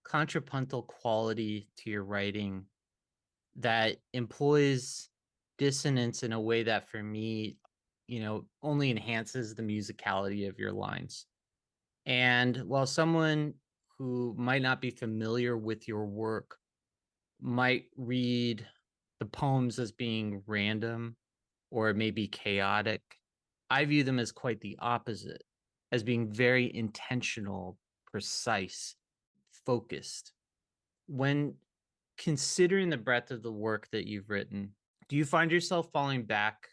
contrapuntal quality to your writing that employs dissonance in a way that for me, only enhances the musicality of your lines. And while someone who might not be familiar with your work might read the poems as being random or maybe chaotic, I view them as quite the opposite, as being very intentional, precise, focused. When considering the breadth of the work that you've written, do you find yourself falling back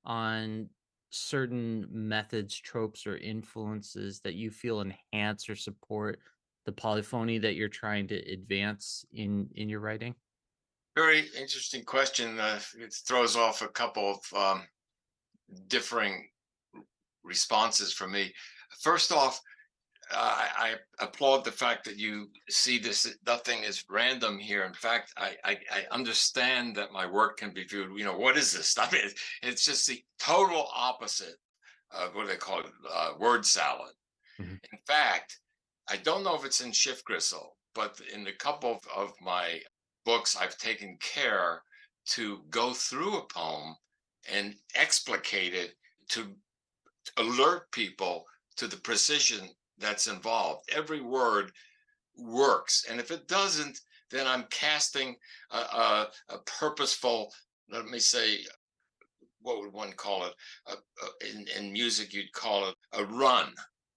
on certain methods, tropes, or influences that you feel enhance or support the polyphony that you're trying to advance in your writing? Very interesting question. It throws off a couple of differing responses from me. First off, I applaud the fact that you see this. Nothing is random here. In fact, I understand that my work can be viewed. What is this? I mean, it's just the total opposite of what they call it, word salad. Mhm. In fact, I don't know if it's in Shift Gristle, but in a couple of my books, I've taken care to go through a poem and explicate it to alert people to the precision that's involved. Every word works. And if it doesn't, then I'm casting a purposeful, let me say, what would one call it? In music, you'd call it a run,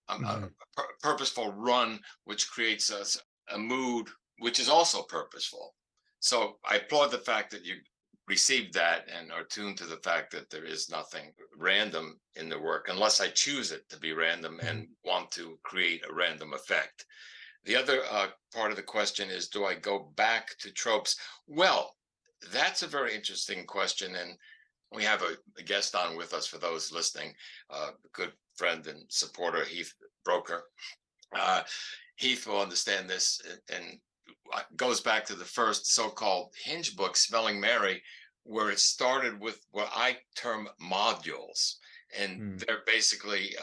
Mhm. purposeful run, which creates a mood, which is also purposeful. So I applaud the fact that you received that and are tuned to the fact that there is nothing random in the work unless I choose it to be random and Mhm. want to create a random effect. The other part of the question is, do I go back to tropes? Well, that's a very interesting question. And we have a guest on with us for those listening, a good friend and supporter, Heath Broker. Uh, Heath will understand this and goes back to the first so-called Hinge book, Smelling Mary, where it started with what I term modules. And Mm. they're basically,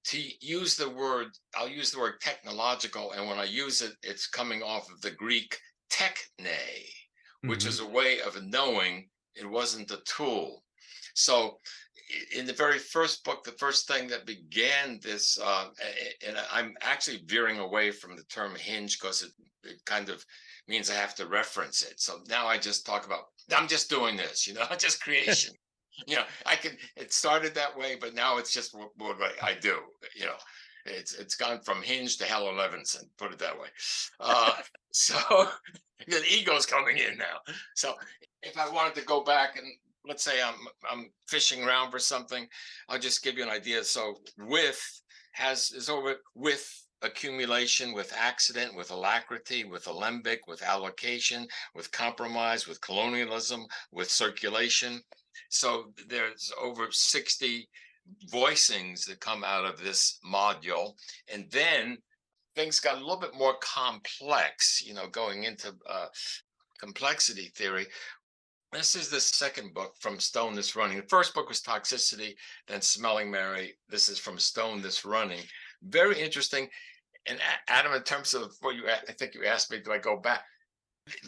to use the word, I'll use the word technological. And when I use it, it's coming off of the Greek techne, which is Mhm. a way of knowing it wasn't a tool. So in the very first book, the first thing that began this, and I'm actually veering away from the term hinge because it kind of means I have to reference it. So now I just talk about, I'm just doing this, just creation. It started that way, but now it's just what I do. you know, it's gone from Hinge to Heller Levinson, put it that way. So the ego's coming in now. So if I wanted to go back and let's say I'm fishing around for something, I'll just give you an idea. So with is over with accumulation, with accident, with alacrity, with alembic, with allocation, with compromise, with colonialism, with circulation. So there's over 60 voicings that come out of this module. And then things got a little bit more complex, going into complexity theory. This is the second book from Stone This Running. The first book was Toxicity, then Smelling Mary. This is from Stone This Running. Very interesting. And Adam, in terms of what I think you asked me, do I go back?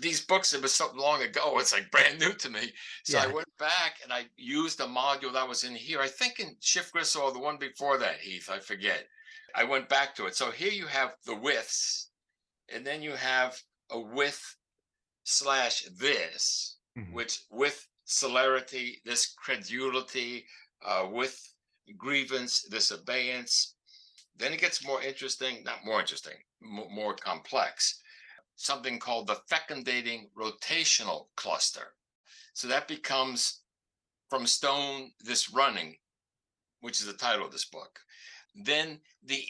These books, it was so long ago, it's like brand new to me. So I Yeah. went back and I used a module that was in here. I think in Shift Gristle or the one before that, Heath, I forget. I went back to it. So here you have the withs, and then you have a with / this, Mhm. which with celerity, this credulity, with grievance, this abeyance. Then it gets more interesting, not more interesting, more complex. Something called the fecundating rotational cluster. So that becomes from Stone This Running, which is the title of this book. Then the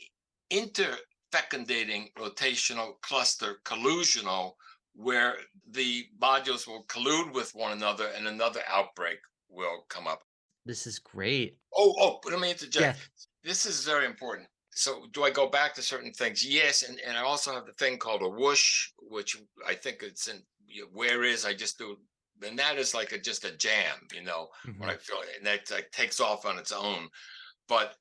interfecundating rotational cluster collusional, where the modules will collude with one another and another outbreak will come up. This is great. Let me Yeah. interject. This is very important. So do I go back to certain things? Yes, and I also have the thing called a whoosh, which I think it's in where is I just do, and that is like just a jam, when Hmm. I feel it, and that like, takes off on its own. But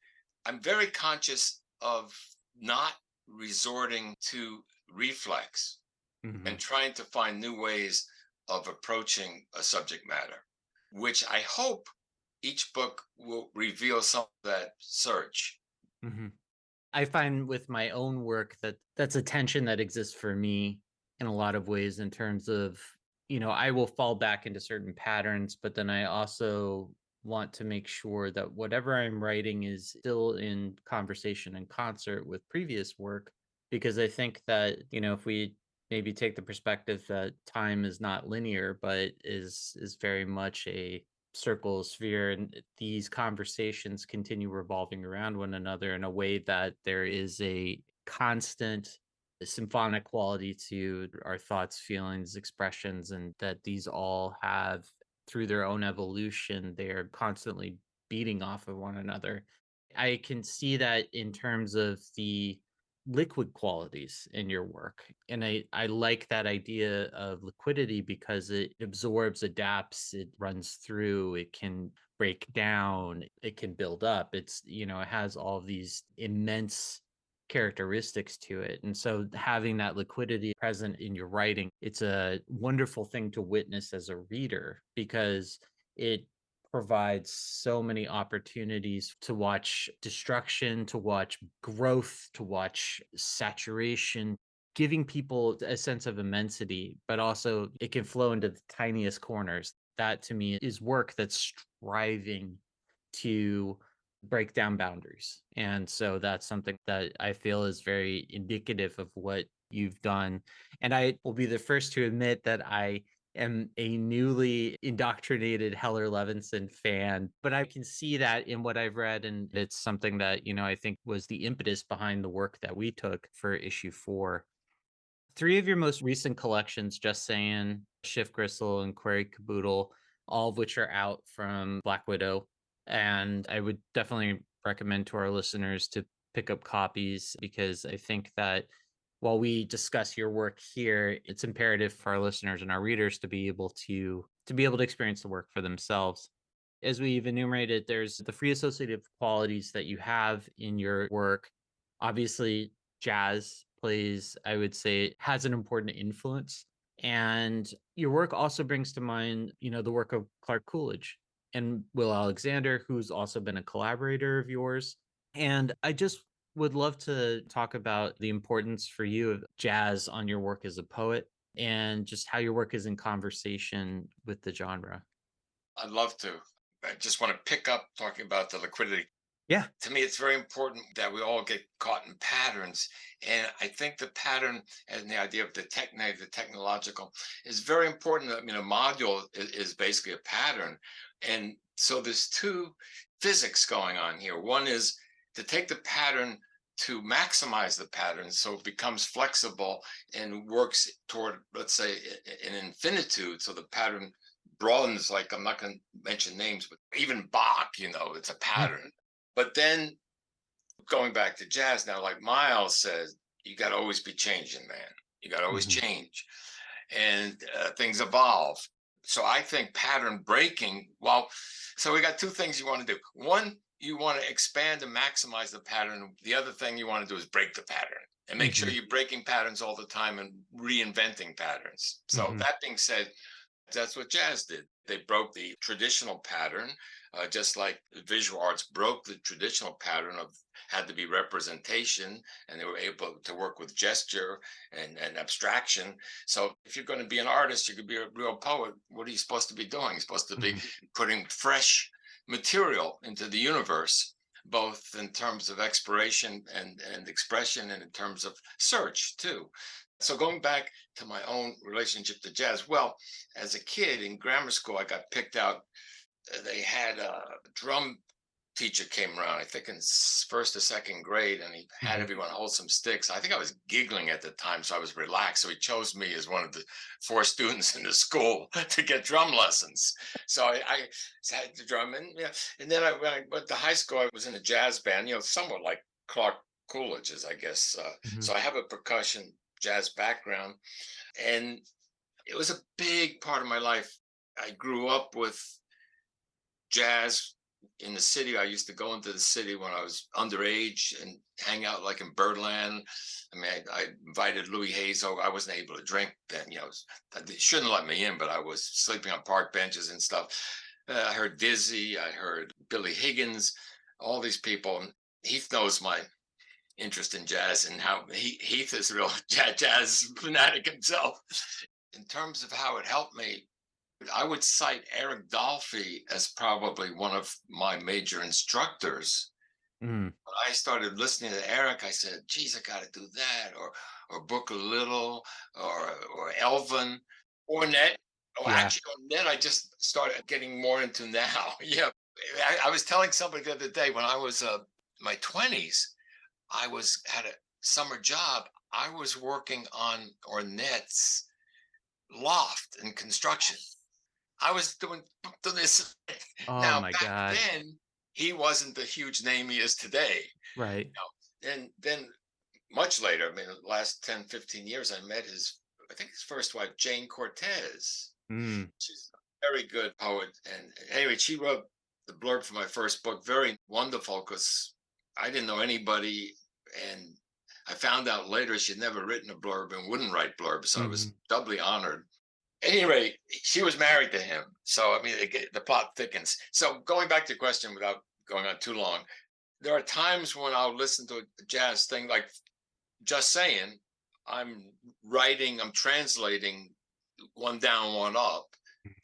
I'm very conscious of not resorting to reflex Hmm. and trying to find new ways of approaching a subject matter, which I hope each book will reveal some of that search. Hmm. I find with my own work that that's a tension that exists for me in a lot of ways in terms of, I will fall back into certain patterns, but then I also want to make sure that whatever I'm writing is still in conversation and concert with previous work. Because I think that, if we maybe take the perspective that time is not linear, but is very much a circle sphere, and these conversations continue revolving around one another in a way that there is a constant symphonic quality to our thoughts, feelings, expressions, and that these all have, through their own evolution, they're constantly beating off of one another. I can see that in terms of the liquid qualities in your work. And I like that idea of liquidity because it absorbs, adapts, it runs through, it can break down, it can build up. It has all these immense characteristics to it. And so having that liquidity present in your writing, it's a wonderful thing to witness as a reader because it provides so many opportunities to watch destruction, to watch growth, to watch saturation, giving people a sense of immensity, but also it can flow into the tiniest corners. That to me is work that's striving to break down boundaries. And so that's something that I feel is very indicative of what you've done. And I will be the first to admit that I am a newly indoctrinated Heller Levinson fan, but I can see that in what I've read. And it's something that, I think was the impetus behind the work that we took for issue 4. Three of your most recent collections, Just Saying, Shift Gristle, and Query Caboodle, all of which are out from Black Widow. And I would definitely recommend to our listeners to pick up copies because I think that while we discuss your work here, it's imperative for our listeners and our readers to be able to experience the work for themselves. As we've enumerated, there's the free associative qualities that you have in your work. Obviously, jazz plays, I would say, has an important influence. And your work also brings to mind, the work of Clark Coolidge and Will Alexander, who's also been a collaborator of yours. And I just would love to talk about the importance for you of jazz on your work as a poet and just how your work is in conversation with the genre. I'd love to. I just want to pick up talking about the liquidity. Yeah. To me, it's very important that we all get caught in patterns. And I think the pattern and the idea of the technological is very important. I mean, a module is basically a pattern. And so there's two physics going on here. One is to take the pattern to maximize the pattern so it becomes flexible and works toward, let's say, an infinitude. So the pattern broadens, like I'm not going to mention names, but even Bach, it's a pattern. But then going back to jazz now, like Miles says, you got to always be changing, man. You got to always Mhm. change, and things evolve. So I think pattern breaking. Well, so we got two things you want to do. One, you want to expand and maximize the pattern. The other thing you want to do is break the pattern and make sure Mhm. you're breaking patterns all the time and reinventing patterns. So Mhm. that being said, that's what jazz did. They broke the traditional pattern, just like visual arts broke the traditional pattern of had to be representation, and they were able to work with gesture and abstraction. So if you're going to be an artist, you could be a real poet. What are you supposed to be doing? You're supposed to be Mhm. putting fresh material into the universe, both in terms of exploration and expression, and in terms of search too. So going back to my own relationship to jazz, well, as a kid in grammar school, I got picked out. They had a drum teacher came around, I think in first or second grade, and he had Mhm. everyone hold some sticks. I think I was giggling at the time, so I was relaxed. So he chose me as one of the 4 students in the school to get drum lessons. So I had the drum, and yeah. And then when I went to high school, I was in a jazz band, somewhat like Clark Coolidge's, I guess. Mhm. So I have a percussion jazz background, and it was a big part of my life. I grew up with jazz in the city. I used to go into the city when I was underage and hang out like in Birdland. I mean, I invited Louis Hayes over. I wasn't able to drink then, they shouldn't let me in, but I was sleeping on park benches and stuff. I heard Dizzy, I heard Billy Higgins, all these people. Heath knows my interest in jazz and how Heath is a real jazz fanatic himself. In terms of how it helped me, I would cite Eric Dolphy as probably one of my major instructors. Mm. When I started listening to Eric, I said, geez, I got to do that, or Booker Little, or Elvin, or Net. Oh, Yeah. actually, Net, I just started getting more into now. Yeah. I was telling somebody the other day when I was my 20s, I was had a summer job. I was working on Ornette's loft and construction. I was doing this. Oh Now, my back God. then, he wasn't the huge name he is today. Right. And then much later, I mean, the last 10, 15 years, I met I think his first wife, Jane Cortez. Mm. She's a very good poet. And anyway, she wrote the blurb for my first book. Very wonderful because I didn't know anybody. And I found out later she'd never written a blurb and wouldn't write blurbs. So I was Mhm. doubly honored. At any rate, she was married to him. So, I mean, the plot thickens. So, going back to your question without going on too long, there are times when I'll listen to a jazz thing, like just saying, I'm I'm translating one down, one up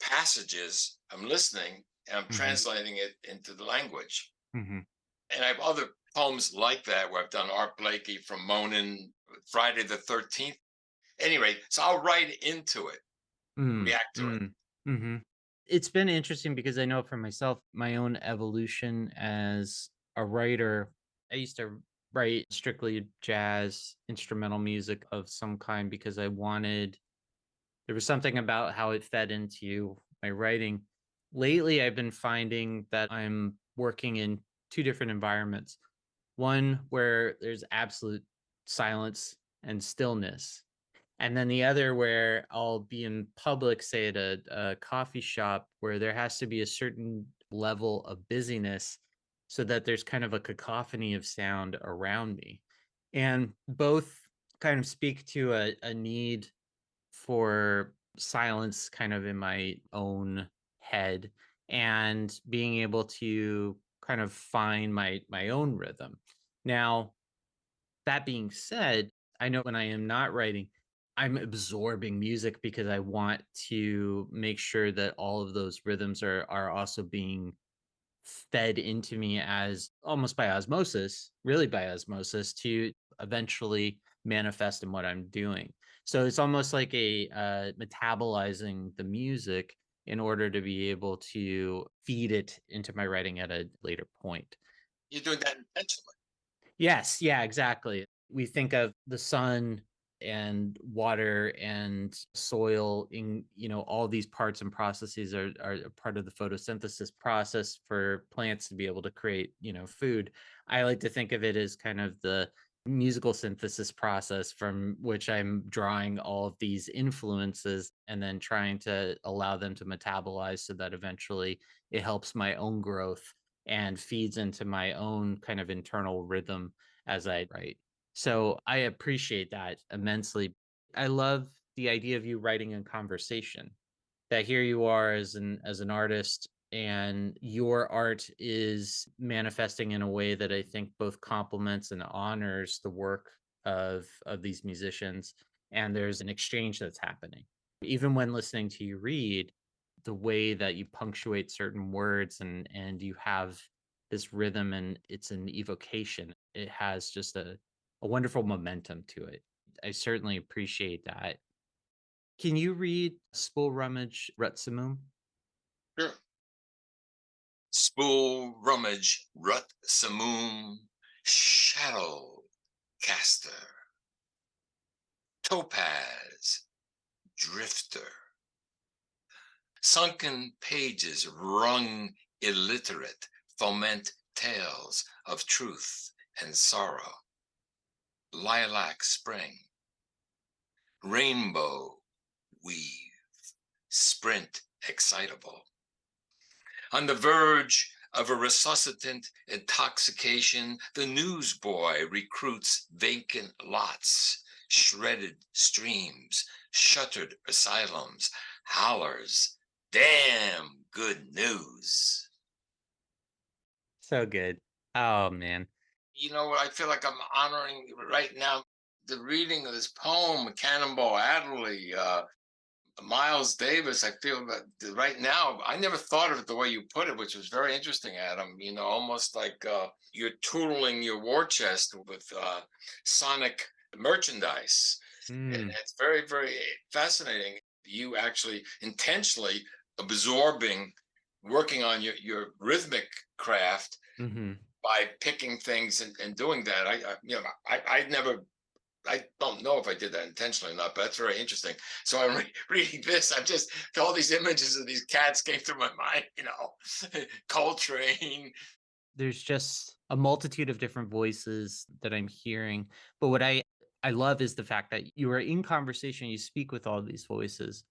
passages. I'm listening and I'm Mhm. translating it into the language. Mhm. And I have other poems like that where I've done Art Blakey from Monin, Friday the 13th. Anyway, so I'll write into it, Mm. react to it. Mm. Mhm. It's been interesting because I know for myself, my own evolution as a writer, I used to write strictly jazz, instrumental music of some kind because there was something about how it fed into my writing. Lately, I've been finding that I'm working in two different environments. One where there's absolute silence and stillness, and then the other where I'll be in public, say at a coffee shop, where there has to be a certain level of busyness so that there's kind of a cacophony of sound around me. And both kind of speak to a need for silence kind of in my own head and being able to kind of find my own rhythm. Now, that being said, I know when I am not writing, I'm absorbing music because I want to make sure that all of those rhythms are also being fed into me as almost by osmosis, really by osmosis, to eventually manifest in what I'm doing. So it's almost like a metabolizing the music in order to be able to feed it into my writing at a later point. You're doing that intentionally. Yes, yeah, exactly. We think of the sun and water and soil in, all these parts and processes are a part of the photosynthesis process for plants to be able to create, food. I like to think of it as kind of the musical synthesis process from which I'm drawing all of these influences and then trying to allow them to metabolize so that eventually it helps my own growth and feeds into my own kind of internal rhythm as I write. So I appreciate that immensely. I love the idea of you writing in conversation. That here you are as an artist and your art is manifesting in a way that I think both complements and honors the work of these musicians, and there's an exchange that's happening. Even when listening to you read, the way that you punctuate certain words and you have this rhythm and it's an evocation. It has just a wonderful momentum to it. I certainly appreciate that. Can you read Spool Rummage Rutsamum? Sure. Spool, rummage, rut, samoom, shadow, caster, topaz, drifter. Sunken pages wrung illiterate foment tales of truth and sorrow. lilac spring, rainbow weave, sprint excitable. On the verge of a resuscitant intoxication, the newsboy recruits vacant lots, shredded streams, shuttered asylums, hollers, damn good news. So good. Oh man. You know what? I feel like I'm honoring right now the reading of this poem, Cannonball Adderley, Miles Davis. I feel that right now, I never thought of it the way you put it, which was very interesting, Adam. You know, almost like you're tooling your war chest with sonic merchandise. And it's very, very fascinating. You actually intentionally absorbing, working on your rhythmic craft by picking things and doing that. I don't know if I did that intentionally or not, but that's very interesting. So I'm reading this. I'm just, all these images of these cats came through my mind, you know, Coltrane. There's just a multitude of different voices that I'm hearing. But what I love is the fact that you are in conversation, you speak with all these voices,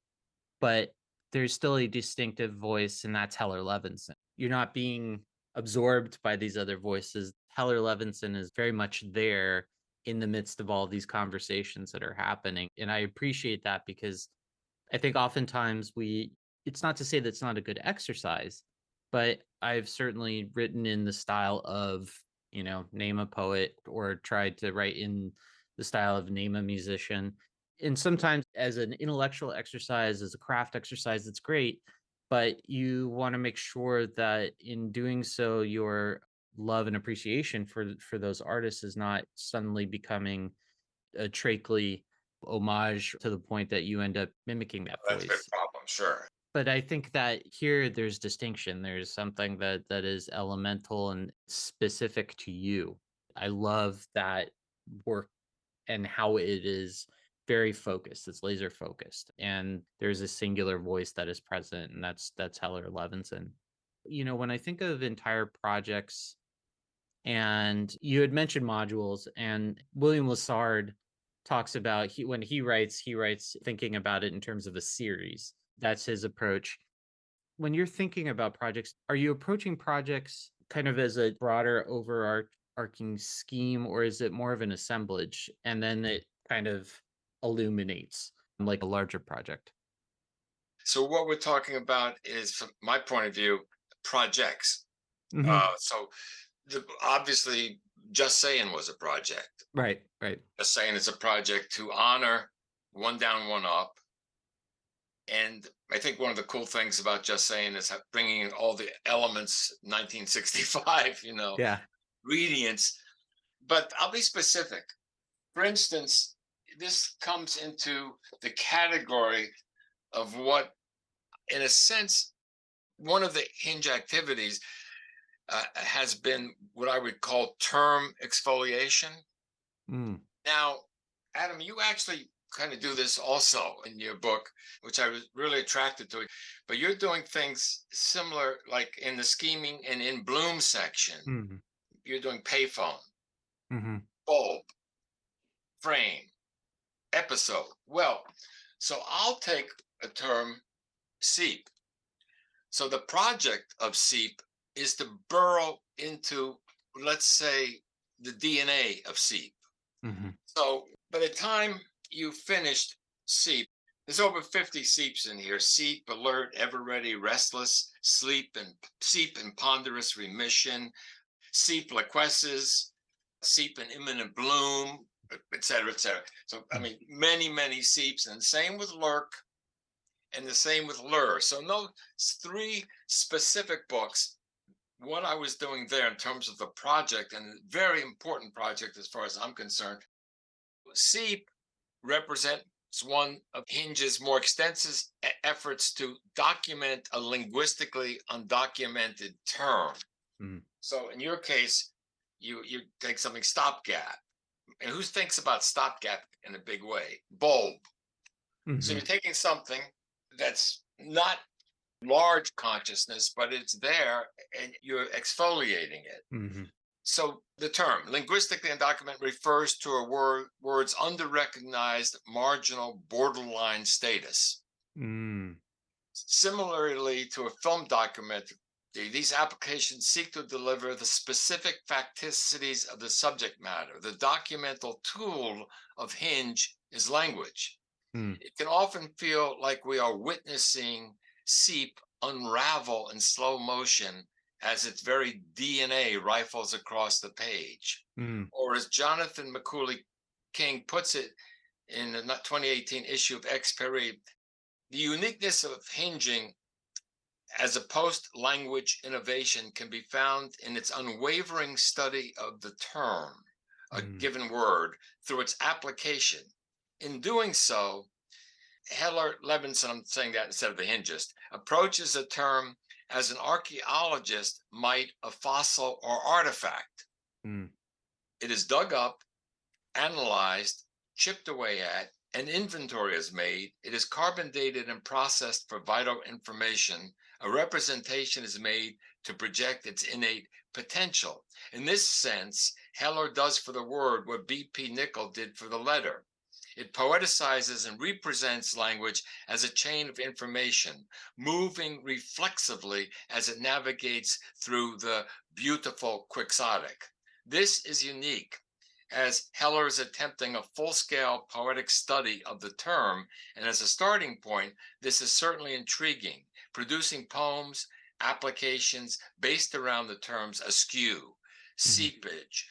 but there's still a distinctive voice, and that's Heller Levinson. You're not being absorbed by these other voices. Heller Levinson is very much there in the midst of all these conversations that are happening. And I appreciate that because I think oftentimes it's not to say that's not a good exercise, but I've certainly written in the style of, name a poet or tried to write in the style of name a musician. And sometimes as an intellectual exercise, as a craft exercise, it's great, but you want to make sure that in doing so, your love and appreciation for those artists is not suddenly becoming a Trakely homage to the point that you end up mimicking that That's a voice. problem, sure. But I think that here there's distinction. There's something that is elemental and specific to you. I love that work and how it is very focused. It's laser focused, and there's a singular voice that is present, and that's Heller Levinson. When I think of entire projects, and you had mentioned modules, and William Lassard talks about when he writes thinking about it in terms of a series. That's his approach. When you're thinking about projects, are you approaching projects kind of as a broader overarching scheme, or is it more of an assemblage and then it kind of illuminates like a larger project? So what we're talking about is, from my point of view, projects. So obviously, Just Saying was a project. Right. Just Saying is a project to honor One Down, One Up. And I think one of the cool things about Just Saying is bringing in all the elements, 1965, Yeah. ingredients. But I'll be specific. For instance, this comes into the category of what, in a sense, one of the hinge activities has been what I would call term exfoliation. Now, Adam, you actually kind of do this also in your book, which I was really attracted to. But you're doing things similar, like in the scheming and in Bloom section. You're doing payphone, bulb, frame, episode. Well, so I'll take a term, seep. So the project of seep is to burrow into, let's say, the DNA of seep. So by the time you finished seep, there's over 50 seeps in here: seep, alert, ever ready, restless, sleep, and seep in ponderous remission, seep liquesces, seep in imminent bloom, et cetera, et cetera. So, I mean, many, many seeps, and same with lurk, and the same with lure. So no, 3 specific books. What I was doing there in terms of the project, and a very important project as far as I'm concerned, SEEP represents one of Hinge's more extensive efforts to document a linguistically undocumented term. So in your case, you take something stopgap. And who thinks about stopgap in a big way? Bulb. So you're taking something that's not large consciousness, but it's there, and you're exfoliating it. So the term linguistically undocumented refers to a word's under-recognized marginal borderline status. Mm. Similarly to a film documentary, these applications seek to deliver the specific facticities of the subject matter. The documental tool of Hinge is language. Mm. It can often feel like we are witnessing seep unravel in slow motion as its very DNA rifles across the page. Mm. Or as Jonathan Macaulay King puts it in the 2018 issue of Experie, the uniqueness of hinging as a post-language innovation can be found in its unwavering study of the term, a given word, through its application. In doing so, Heller Levinson, I'm saying that instead of a hingist, approaches a term as an archaeologist might a fossil or artifact. Mm. It is dug up, analyzed, chipped away at, an inventory is made, it is carbon dated and processed for vital information, a representation is made to project its innate potential. In this sense, Heller does for the word what B.P. Nickel did for the letter. It poeticizes and represents language as a chain of information, moving reflexively as it navigates through the beautiful quixotic. This is unique, as Heller is attempting a full-scale poetic study of the term, and as a starting point, this is certainly intriguing, producing poems, applications based around the terms askew, seepage,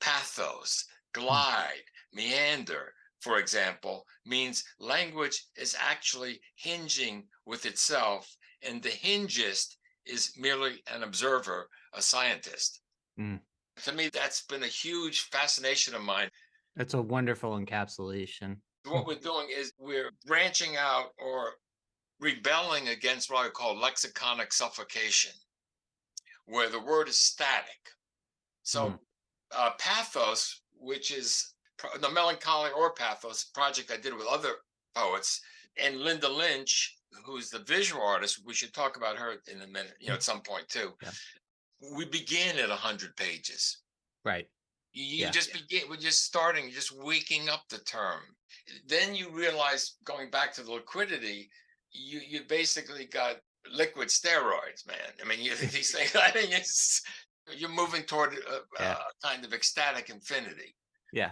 pathos, glide, meander, for example, means language is actually hinging with itself, and the hingist is merely an observer, a scientist. Mm. To me, that's been a huge fascination of mine. That's a wonderful encapsulation. What we're doing is we're branching out or rebelling against what I call lexiconic suffocation, where the word is static. So pathos, which is the melancholy or pathos project I did with other poets, and Linda Lynch, who's the visual artist, we should talk about her in a minute, at some point too. Yeah. We begin at 100 pages. Right. You just begin, we're just starting, just waking up the term. Then you realize, going back to the liquidity, you basically got liquid steroids, man. I mean, these things, I mean, you're moving toward a kind of ecstatic infinity. Yeah.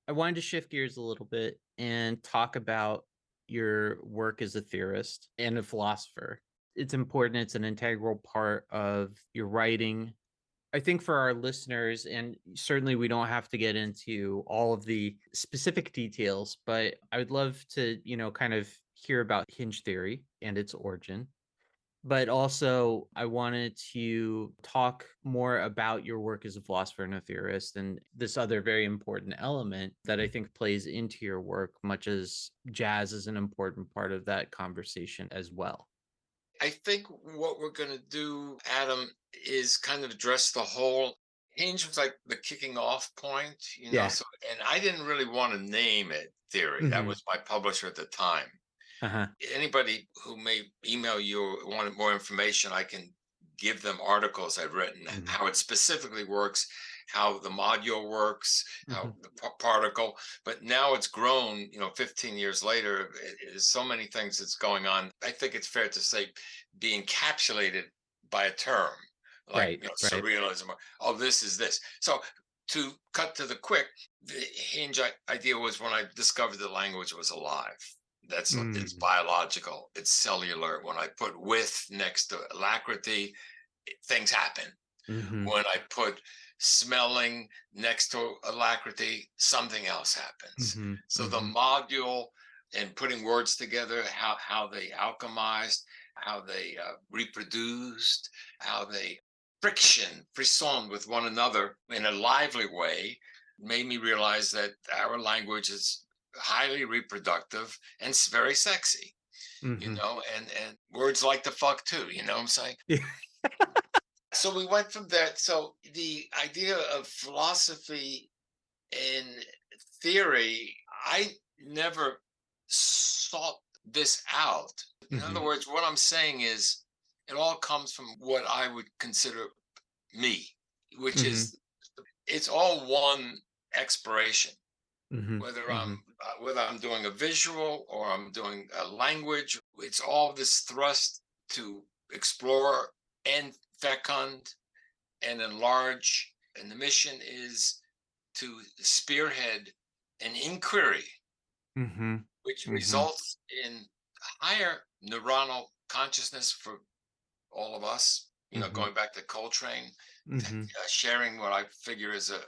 I wanted to shift gears a little bit and talk about your work as a theorist and a philosopher. It's important. It's an integral part of your writing. I think for our listeners, and certainly we don't have to get into all of the specific details, but I would love to, kind of hear about hinge theory and its origin. But also, I wanted to talk more about your work as a philosopher and a theorist and this other very important element that I think plays into your work, much as jazz is an important part of that conversation as well. I think what we're going to do, Adam, is kind of address the whole. Hinge was like the kicking off point, So, and I didn't really want to name it theory. That was my publisher at the time. Anybody who may email you or wanted more information, I can give them articles I've written, how it specifically works, how the module works, how the particle. But now it's grown, 15 years later, there's so many things that's going on. I think it's fair to say be encapsulated by a term like surrealism. Oh, this is this. So to cut to the quick, the hinge idea was when I discovered the language was alive. That's it's biological, it's cellular. When I put with next to alacrity, things happen. When I put smelling next to alacrity, something else happens. So the module and putting words together, how they alchemized, how they reproduced, how they frisson with one another in a lively way, made me realize that our language is highly reproductive and it's very sexy, and words like the fuck too, what I'm saying? So we went from that. So the idea of philosophy and theory, I never sought this out. In other words, what I'm saying is it all comes from what I would consider me. which Mm-hmm. is, it's all one exploration. Mm-hmm. Whether I'm doing a visual or I'm doing a language, it's all this thrust to explore and fecund and enlarge. And the mission is to spearhead an inquiry, Mm-hmm. which Mm-hmm. results in higher neuronal consciousness for all of us. Going back to Coltrane, Mm-hmm. sharing what I figure is a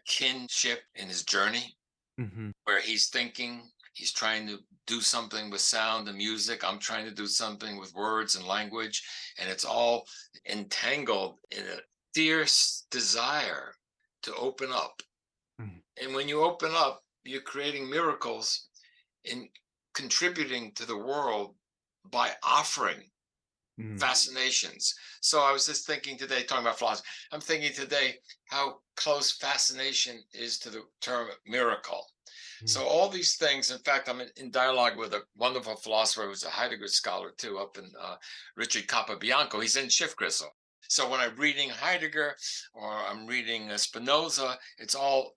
kinship in his journey, Mm-hmm. where he's thinking, he's trying to do something with sound and music. I'm trying to do something with words and language, and it's all entangled in a fierce desire to open up. Mm-hmm. And when you open up, you're creating miracles in contributing to the world by offering Mm-hmm. fascinations. So I was just thinking today, talking about philosophy, I'm thinking today how close fascination is to the term miracle. So all these things, in fact, I'm in dialogue with a wonderful philosopher who's a Heidegger scholar too, up in Richard Capabianco. He's in Schiffgrisel. So when I'm reading Heidegger or I'm reading Spinoza, it's all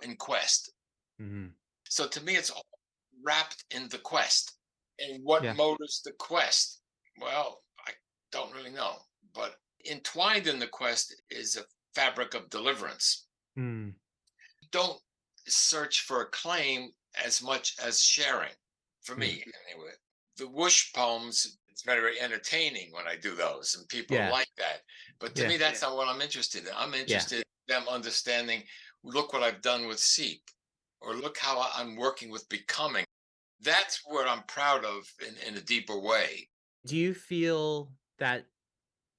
in quest. Mm-hmm. So to me, it's all wrapped in the quest. And what Yeah. motives the quest? Well, I don't really know, but entwined in the quest is a fabric of deliverance. Mm-hmm. Don't search for acclaim as much as sharing, for me anyway. The whoosh poems, it's very, very entertaining when I do those, and people Yeah. like that. But to Yeah. me, that's not what I'm interested in. I'm interested in them understanding, look what I've done with Seep, or look how I'm working with becoming. That's what I'm proud of in a deeper way. Do you feel that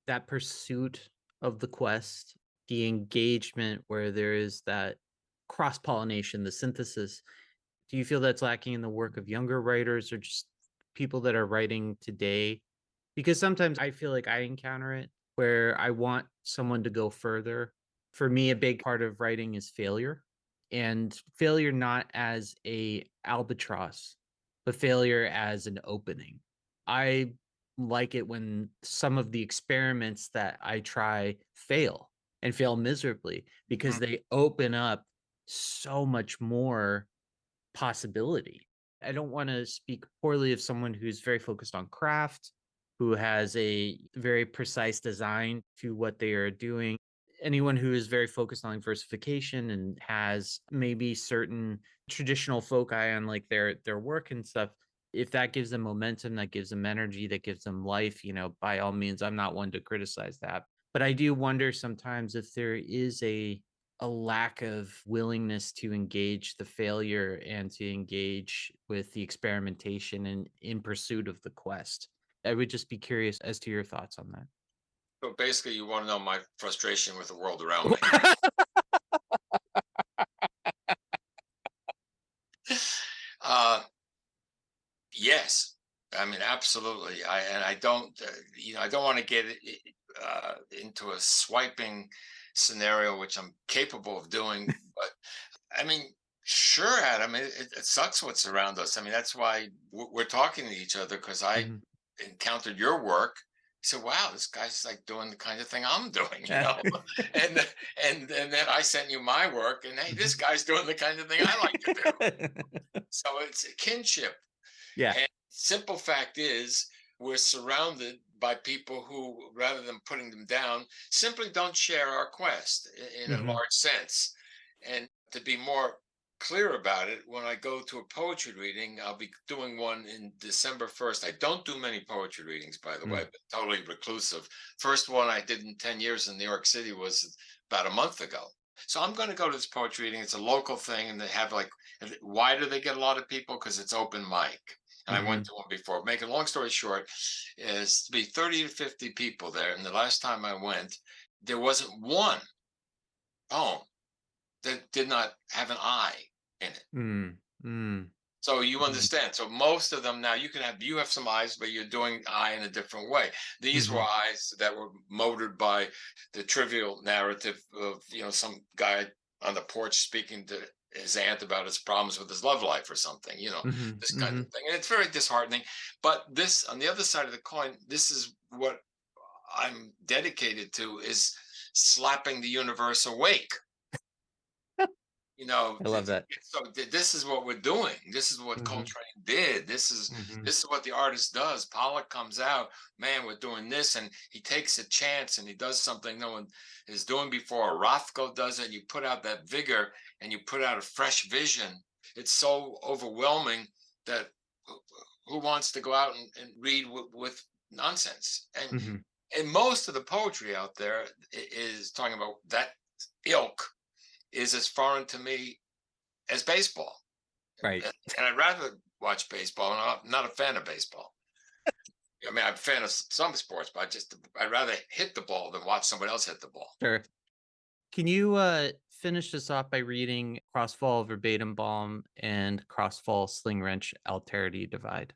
that pursuit of the quest, the engagement where there is that cross-pollination, the synthesis, do you feel that's lacking in the work of younger writers or just people that are writing today? Because sometimes I feel like I encounter it where I want someone to go further. For me, a big part of writing is failure, and failure not as a albatross, but failure as an opening. I like it when some of the experiments that I try fail and fail miserably because they open up so much more possibility. I don't want to speak poorly of someone who's very focused on craft, who has a very precise design to what they are doing. Anyone who is very focused on diversification and has maybe certain traditional foci on like their work and stuff, if that gives them momentum, that gives them energy, that gives them life, by all means, I'm not one to criticize that. But I do wonder sometimes if there is a lack of willingness to engage the failure and to engage with the experimentation and in pursuit of the quest. I would just be curious as to your thoughts on that. So basically, you want to know my frustration with the world around me. Yes, I mean, absolutely. I don't, I don't want to get into a swiping scenario, which I'm capable of doing. But I mean, sure, Adam, it sucks what's around us. I mean, that's why we're talking to each other, because I Mhm. encountered your work. So, wow, this guy's like doing the kind of thing I'm doing, Yeah. and then I sent you my work, and hey, this guy's doing the kind of thing I like to do. So it's a kinship. Yeah. And simple fact is, we're surrounded by people who, rather than putting them down, simply don't share our quest in a Mhm. large sense. And to be more clear about it, when I go to a poetry reading, I'll be doing one in December 1st. I don't do many poetry readings, by the way, but totally reclusive. First one I did in 10 years in New York City was about a month ago. So I'm going to go to this poetry reading. It's a local thing, and they have like, why do they get a lot of people? Because it's open mic. And I went to one before. Make a long story short, is to be 30 to 50 people there. And the last time I went, there wasn't one poem that did not have an I in it. Mm. Mm. So you understand. So most of them now, you have some eyes, but you're doing I in a different way. These were eyes that were motored by the trivial narrative of some guy on the porch speaking to his aunt about his problems with his love life or something, this kind of thing. And it's very disheartening. But this, on the other side of the coin, this is what I'm dedicated to, is slapping the universe awake. I love that. So this is what we're doing. This is what Mhm. Coltrane did. This is what the artist does. Pollock comes out, man, we're doing this, and he takes a chance and he does something no one is doing before. Rothko does it. You put out that vigor and you put out a fresh vision. It's so overwhelming that who wants to go out and read with nonsense? And most of the poetry out there is talking about that ilk is as foreign to me as baseball. Right. And I'd rather watch baseball. And I'm not a fan of baseball. I mean, I'm a fan of some sports, but I'd rather hit the ball than watch somebody else hit the ball. Sure. Can you finish this off by reading Crossfall Verbatim Bomb and Crossfall Sling Wrench Alterity Divide?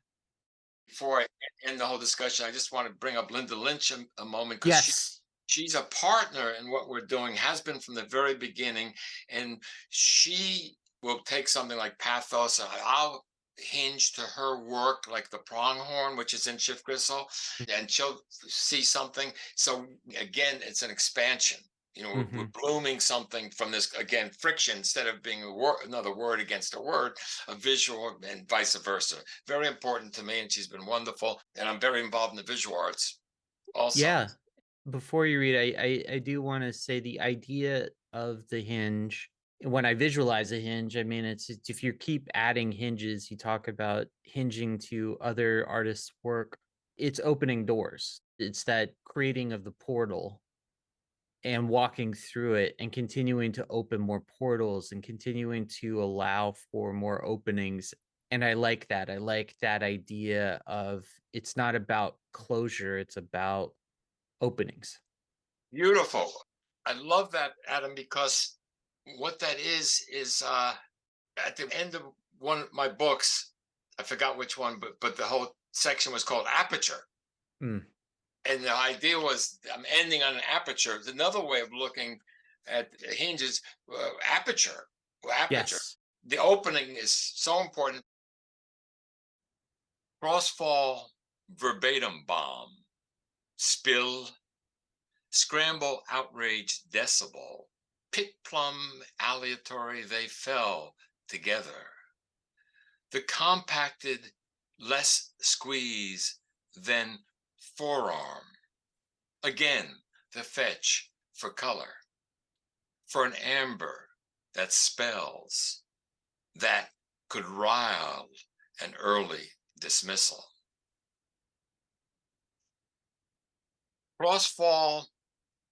Before I end the whole discussion, I just want to bring up Linda Lynch a moment, because Yes. she's a partner in what we're doing, has been from the very beginning, and she will take something like pathos, and I'll hinge to her work like the pronghorn, which is in Schiff Gristle, and she'll see something. So again, it's an expansion. We're blooming something from this, again, friction, instead of being another word against a word, a visual, and vice versa. Very important to me, and she's been wonderful. And I'm very involved in the visual arts also. Yeah. Before you read, I do want to say the idea of the hinge. When I visualize a hinge, I mean, it's if you keep adding hinges, you talk about hinging to other artists' work. It's opening doors. It's that creating of the portal and walking through it and continuing to open more portals and continuing to allow for more openings. And I like that. I like that idea of it's not about closure, it's about openings. Beautiful. I love that, Adam, because what that is at the end of one of my books, I forgot which one, but the whole section was called Aperture. And the idea was I'm ending on an aperture. It's another way of looking at hinges, aperture. Aperture. Yes. The opening is so important. Crossfall verbatim bomb. Spill. Scramble outrage decibel. Pit plum aleatory they fell together. The compacted less squeeze than forearm. Again, the fetch for color, for an amber that spells, that could rile an early dismissal. Crossfall,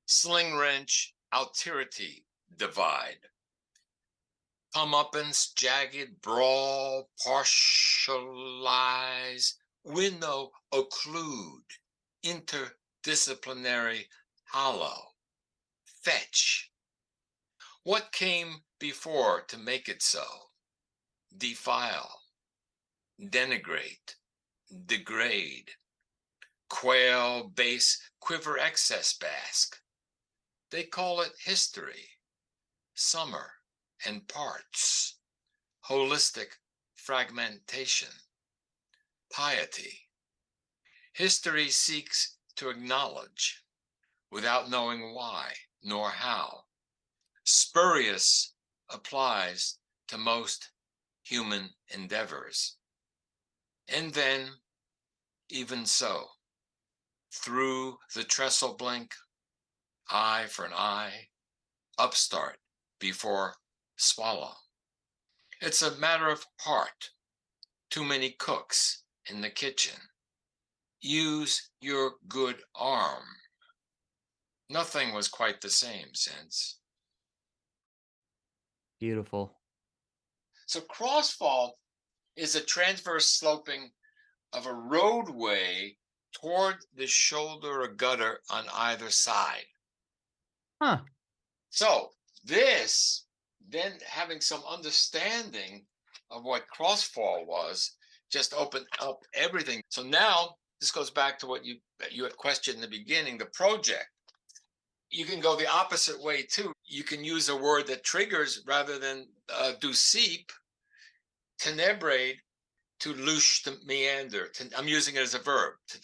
sling wrench, alterity divide. Comeuppance, jagged, brawl, partialize, window occlude, interdisciplinary hollow, fetch. What came before to make it so? Defile, denigrate, degrade, quail, base, quiver, excess, bask. They call it history, summer, and parts, holistic fragmentation, piety. History seeks to acknowledge without knowing why nor how. Spurious applies to most human endeavors. And then, even so, through the trestle blink, eye for an eye, upstart before swallow. It's a matter of heart. Too many cooks in the kitchen. Use your good arm. Nothing was quite the same since. Beautiful. So crossfall is a transverse sloping of a roadway toward the shoulder or gutter on either side. Huh. So this, then having some understanding of what crossfall was, just opened up everything. So now this goes back to what you had questioned in the beginning, the project. You can go the opposite way too. You can use a word that triggers rather than do seep, tenebrate, to louche, to meander. I'm using it as a verb. To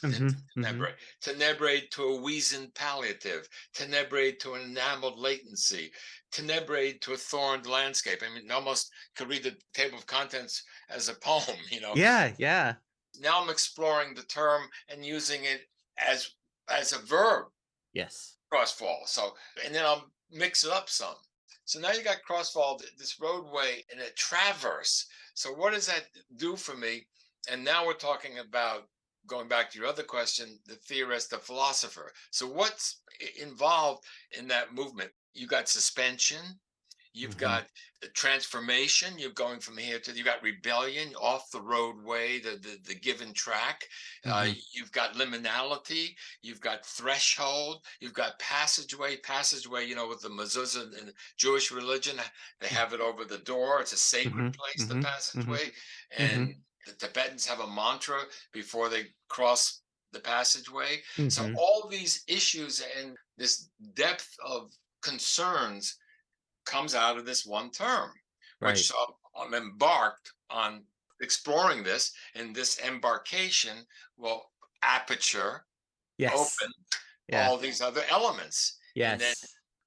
tenebrate. Tenebrate to a weazened palliative. Tenebrate to an enameled latency. Tenebrate to a thorned landscape. I mean, almost could read the table of contents as a poem, you know. Yeah. Now I'm exploring the term and using it as a verb. Yes. Crossfall. So, and then I'll mix it up some. So now you got crossfall, this roadway and a traverse. So what does that do for me? And now we're talking about, going back to your other question, the theorist, the philosopher. So what's involved in that movement? You got suspension, you've got the transformation, you're going from here to, you got rebellion, off the roadway, the given track. You've got liminality, you've got threshold, you've got passageway, you know, with the mezuzah in Jewish religion, they have it over the door. It's a sacred place, the passageway. And the Tibetans have a mantra before they cross the passageway. So all these issues and this depth of concerns comes out of this one term, which I'm embarked on exploring this, and this embarkation will aperture, open all these other elements. And then,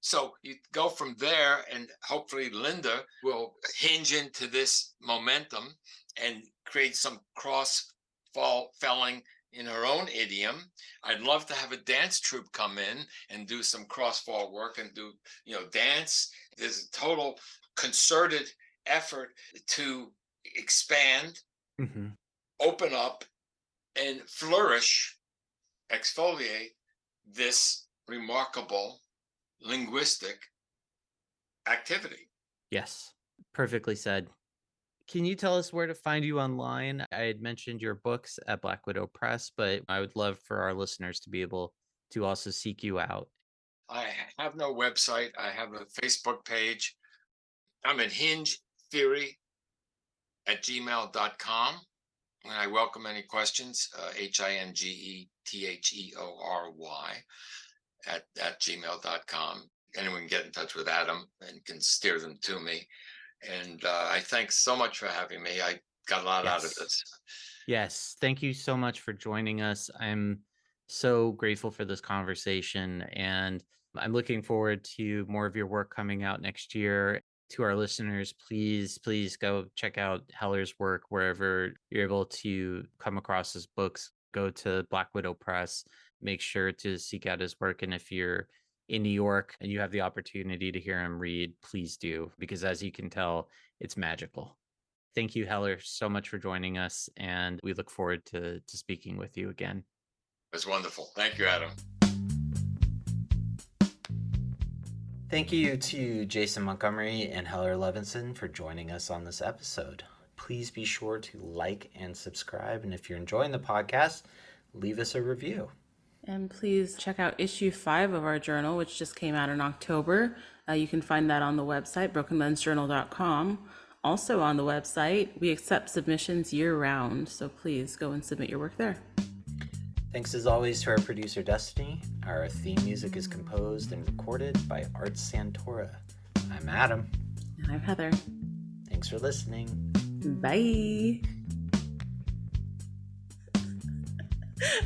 so you go from there, and hopefully Linda will hinge into this momentum and create some felling in her own idiom. I'd love to have a dance troupe come in and do some crossfall work and do, you know, dance. There's a total concerted effort to expand, open up, and flourish, exfoliate this remarkable linguistic activity. Yes, perfectly said. Can you tell us where to find you online? I had mentioned your books at Black Widow Press, but I would love for our listeners to be able to also seek you out. I have no website. I have a Facebook page. I'm at hingetheory@gmail.com. And I welcome any questions, hingetheory at gmail.com. Anyone can get in touch with Adam and can steer them to me. And I thank so much for having me. I got a lot out of this. Yes. Thank you so much for joining us. I'm so grateful for this conversation, and I'm looking forward to more of your work coming out next year. To our listeners, please go check out Heller's work wherever you're able to come across his books. Go to Black Widow Press. Make sure to seek out his work. And if you're in New York and you have the opportunity to hear him read, please do, because as you can tell, it's magical. Thank you, Heller, so much for joining us, and we look forward to speaking with you again. It was wonderful. Thank you, Adam. Thank you to Jason Montgomery and Heller Levinson for joining us on this episode. Please be sure to like and subscribe, and if you're enjoying the podcast, leave us a review. And please check out issue 5 of our journal, which just came out in October. You can find that on the website, brokenlensjournal.com. Also on the website, we accept submissions year-round, so please go and submit your work there. Thanks as always to our producer, Destiny. Our theme music is composed and recorded by Art Santora. I'm Adam. And I'm Heather. Thanks for listening. Bye.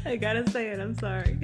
I gotta say it, I'm sorry.